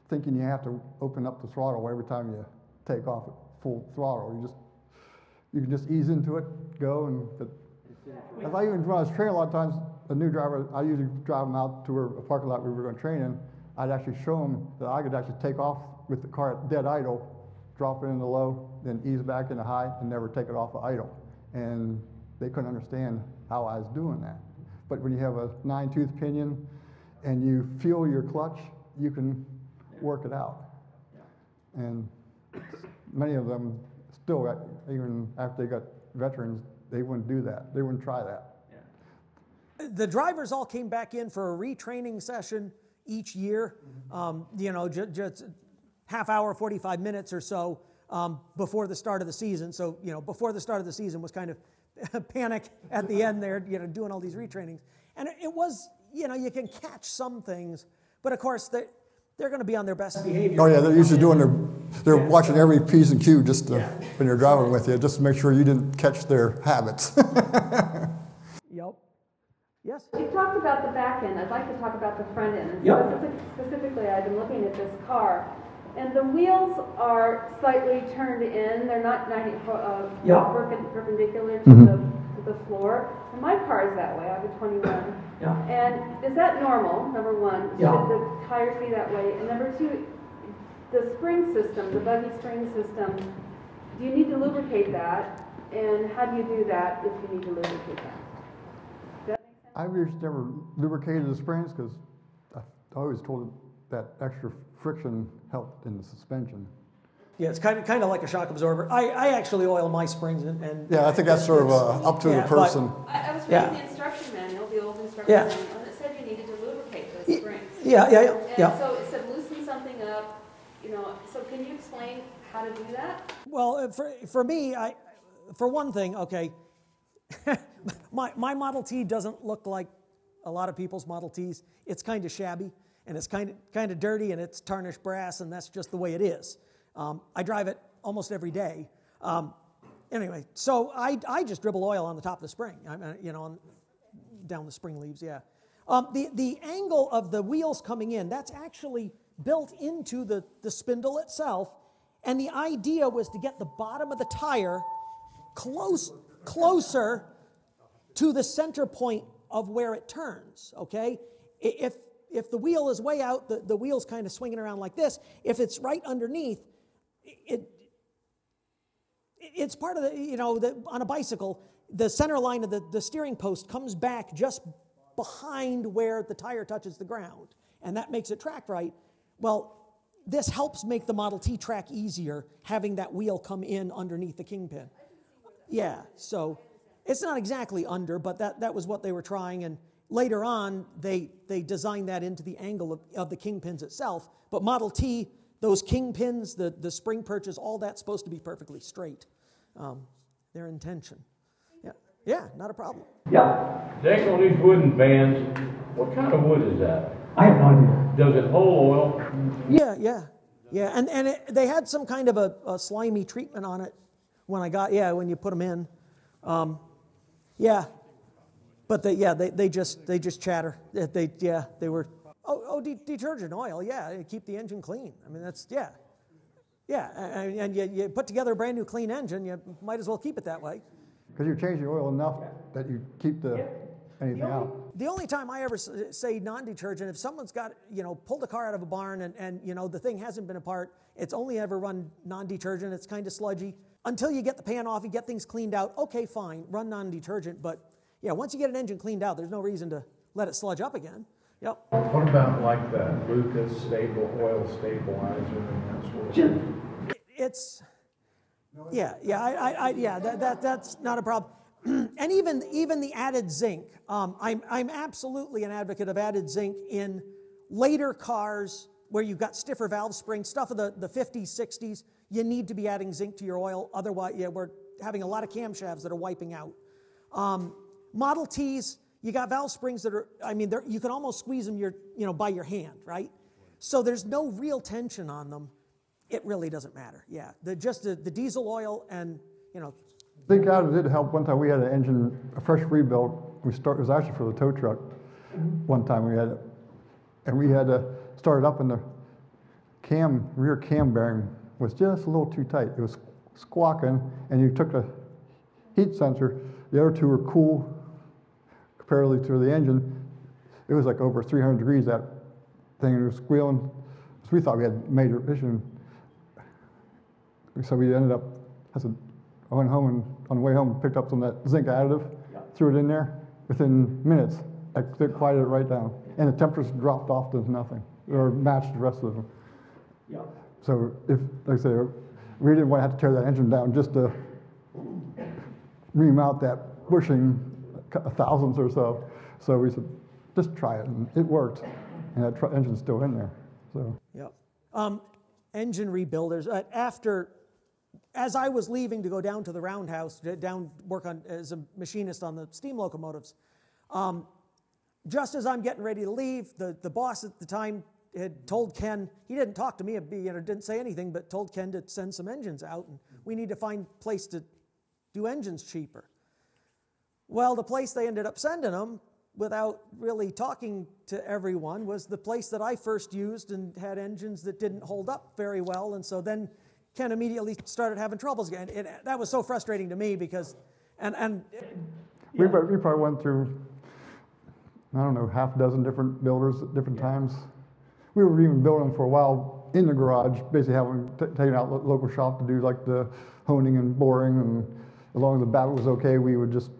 thinking you have to open up the throttle every time you take off at full throttle. You can just ease into it, go, as I even when I was training a lot of times, a new driver, I usually drive them out to a parking lot we were going to train in. I'd actually show them that I could actually take off with the car at dead idle, drop it into low, then ease back into high, and never take it off of idle. And they couldn't understand how I was doing that. But when you have a 9-tooth pinion and you feel your clutch, you can work it out. And many of them still, even after they got veterans, they wouldn't do that. They wouldn't try that. Yeah. The drivers all came back in for a retraining session each year, just half hour, 45 minutes or so before the start of the season. So, before the start of the season was kind of panic at the end there, doing all these retrainings. And it was, you can catch some things, but of course they're going to be on their best behavior. Oh yeah, they're usually they're watching every P's and Q just when you're driving with you, just to make sure you didn't catch their habits. Yep. Yes? You've talked about the back end. I'd like to talk about the front end. And yep. Specifically, I've been looking at this car, and the wheels are slightly turned in. They're not perpendicular to the floor. And my car is that way. I have a 21. Yeah. And is that normal, number one? Yeah. Should the tires be that way? And number two, the spring system, the buggy spring system, do you need to lubricate that? And how do you do that if you need to lubricate that? I've usually never lubricated the springs because I always told that extra friction helped in the suspension. Yeah, it's kind of like a shock absorber. I actually oil my springs and yeah, I think that's sort of up to the person. I was reading the instruction manual, the old instruction manual, and it said you needed to lubricate those springs. Yeah. So it said loosen something up, So can you explain how to do that? Well, for me, for one thing, okay, my Model T doesn't look like a lot of people's Model Ts. It's kind of shabby, and it's kind of dirty, and it's tarnished brass, and that's just the way it is. I drive it almost every day. Anyway, so I just dribble oil on the top of the spring, down the spring leaves, yeah. The angle of the wheels coming in, that's actually built into the spindle itself, and the idea was to get the bottom of the tire closer to the center point of where it turns, okay? If the wheel is way out, the wheel's kind of swinging around like this. If it's right underneath, it's part of on a bicycle, the center line of the steering post comes back just behind where the tire touches the ground, and that makes it track right. Well, this helps make the Model T track easier, having that wheel come in underneath the kingpin. Yeah, so it's not exactly under, but that was what they were trying, and later on, they designed that into the angle of the kingpins itself. But Model T, those kingpins, the spring perches, all that's supposed to be perfectly straight. Their intention. Yeah, not a problem. Yeah. Next on these wooden bands, what kind of wood is that? I have no idea. Does it hold oil? Yeah. And they had some kind of a slimy treatment on it when you put them in. But they just chatter. They were detergent oil. Yeah, keep the engine clean. I mean that's and you put together a brand new clean engine. You might as well keep it that way. Because you're changing oil enough that you keep anything out. The only time I ever say non-detergent, if someone's got, pulled a car out of a barn and the thing hasn't been apart, it's only ever run non-detergent, it's kind of sludgy. Until you get the pan off, you get things cleaned out, okay, fine, run non-detergent. But once you get an engine cleaned out, there's no reason to let it sludge up again. Yep. What about like that Lucas oil stabilizer and that sort of thing? It's... that's not a problem. And even the added zinc. I'm absolutely an advocate of added zinc in later cars where you've got stiffer valve springs, stuff of the 50s, 60s. You need to be adding zinc to your oil. Otherwise, where having a lot of camshafts that are wiping out. Model Ts, you got valve springs that are, I mean, you can almost squeeze them by your hand, right? So there's no real tension on them. It really doesn't matter. Yeah, just the diesel oil and, I think it did help. One time we had an engine, a fresh rebuild. It was actually for the tow truck. One time we had it, and we had to start it up, and the rear cam bearing was just a little too tight. It was squawking, and you took the heat sensor. The other two were cool comparatively to the engine. It was like over 300 degrees, that thing, and it was squealing. So we thought we had major issue. So we ended up, I went home, and on the way home, picked up some of that zinc additive, threw it in there. Within minutes, I quieted it right down. And the temperatures dropped off to nothing, or matched the rest of them. Yeah. So like I say, we didn't want to have to tear that engine down just to remount that bushing, thousands or so. So we said, just try it, and it worked. And that engine's still in there. So. Yeah. Engine rebuilders. As I was leaving to go down to the roundhouse, work as a machinist on the steam locomotives, just as I'm getting ready to leave, the boss at the time had told Ken, he didn't talk to me, didn't say anything, but told Ken to send some engines out, and we need to find a place to do engines cheaper. Well, the place they ended up sending them, without really talking to everyone, was the place that I first used and had engines that didn't hold up very well, and so then Ken immediately started having troubles again. That was so frustrating to me because, we probably went through, I don't know, half a dozen different builders at different times. We were even building them for a while in the garage, basically having taken out local shop to do like the honing and boring, and as long as the battery was okay, we would just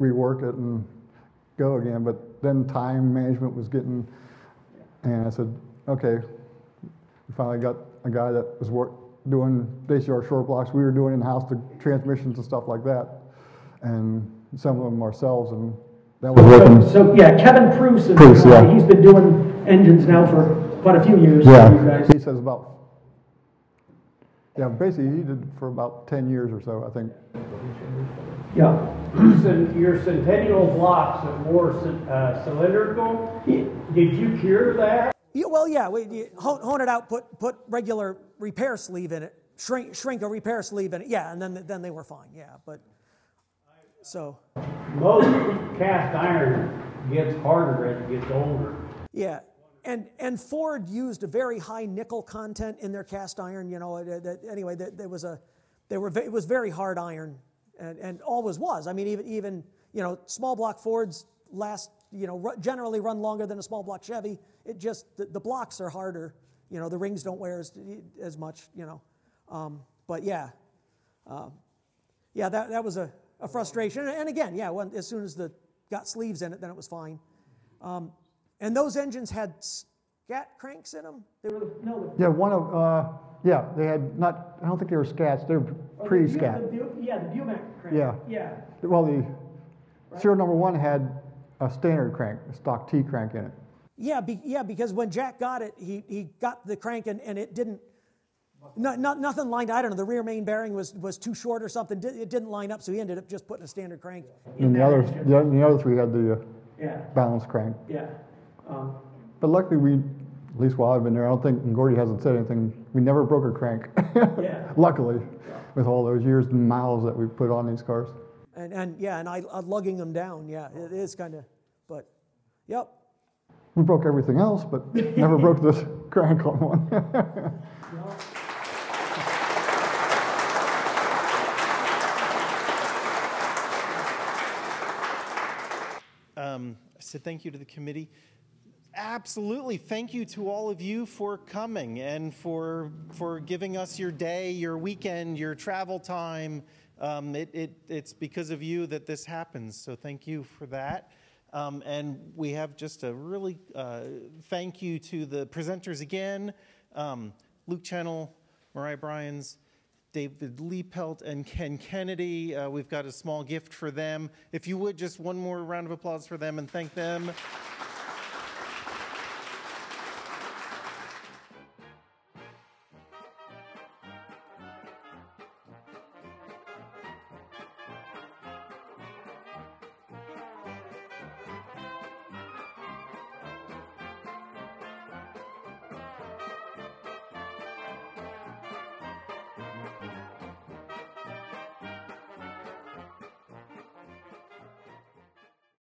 rework it and go again. But then time management was getting, and I said, okay, we finally got a guy that was doing basically our short blocks. We were doing in-house the transmissions and stuff like that, and some of them ourselves, and that was working. So yeah, Kevin Pruce, yeah. He's been doing engines now for quite a few years. Yeah, he says basically he did for about 10 years or so, I think. Yeah. Your Centennial blocks that were cylindrical, did you cure that? Yeah, well, yeah, we hone it out, put regular repair sleeve in it, shrink a repair sleeve in it, yeah, and then they were fine, yeah, but, so. Most cast iron gets harder as it gets older. Yeah, and Ford used a very high nickel content in their cast iron, anyway, it was very hard iron, and always was. I mean, even small block Fords generally run longer than a small block Chevy. It just, the blocks are harder, the rings don't wear as much, but yeah, that was a frustration. And again, yeah, as soon as got sleeves in it, then it was fine. And those engines had scat cranks in them. They were they had not. I don't think they were scats. They were pre-scat. The Bumac crank. Yeah. Well, the serial number 1 had a standard crank, a stock T crank in it. Yeah, because when Jack got it, he got the crank and it didn't. Nothing lined. I don't know. The rear main bearing was too short or something. It didn't line up, so he ended up just putting a standard crank. And the other 3 had the balanced crank. Yeah. But luckily, at least while I've been there, I don't think, and Gordy hasn't said anything, we never broke a crank. Yeah. Luckily, with all those years and miles that we put on these cars. And I lugging them down. Yeah, it is kind of, but, yep. We broke everything else, but never broke this crank on one. I said thank you to the committee. Absolutely. Thank you to all of you for coming and for giving us your day, your weekend, your travel time. It's because of you that this happens, so thank you for that. And we have just a really thank you to the presenters again, Luke Channel, Mariah Bryans, David Liepelt and Ken Kennedy. We've got a small gift for them. If you would, just one more round of applause for them and thank them.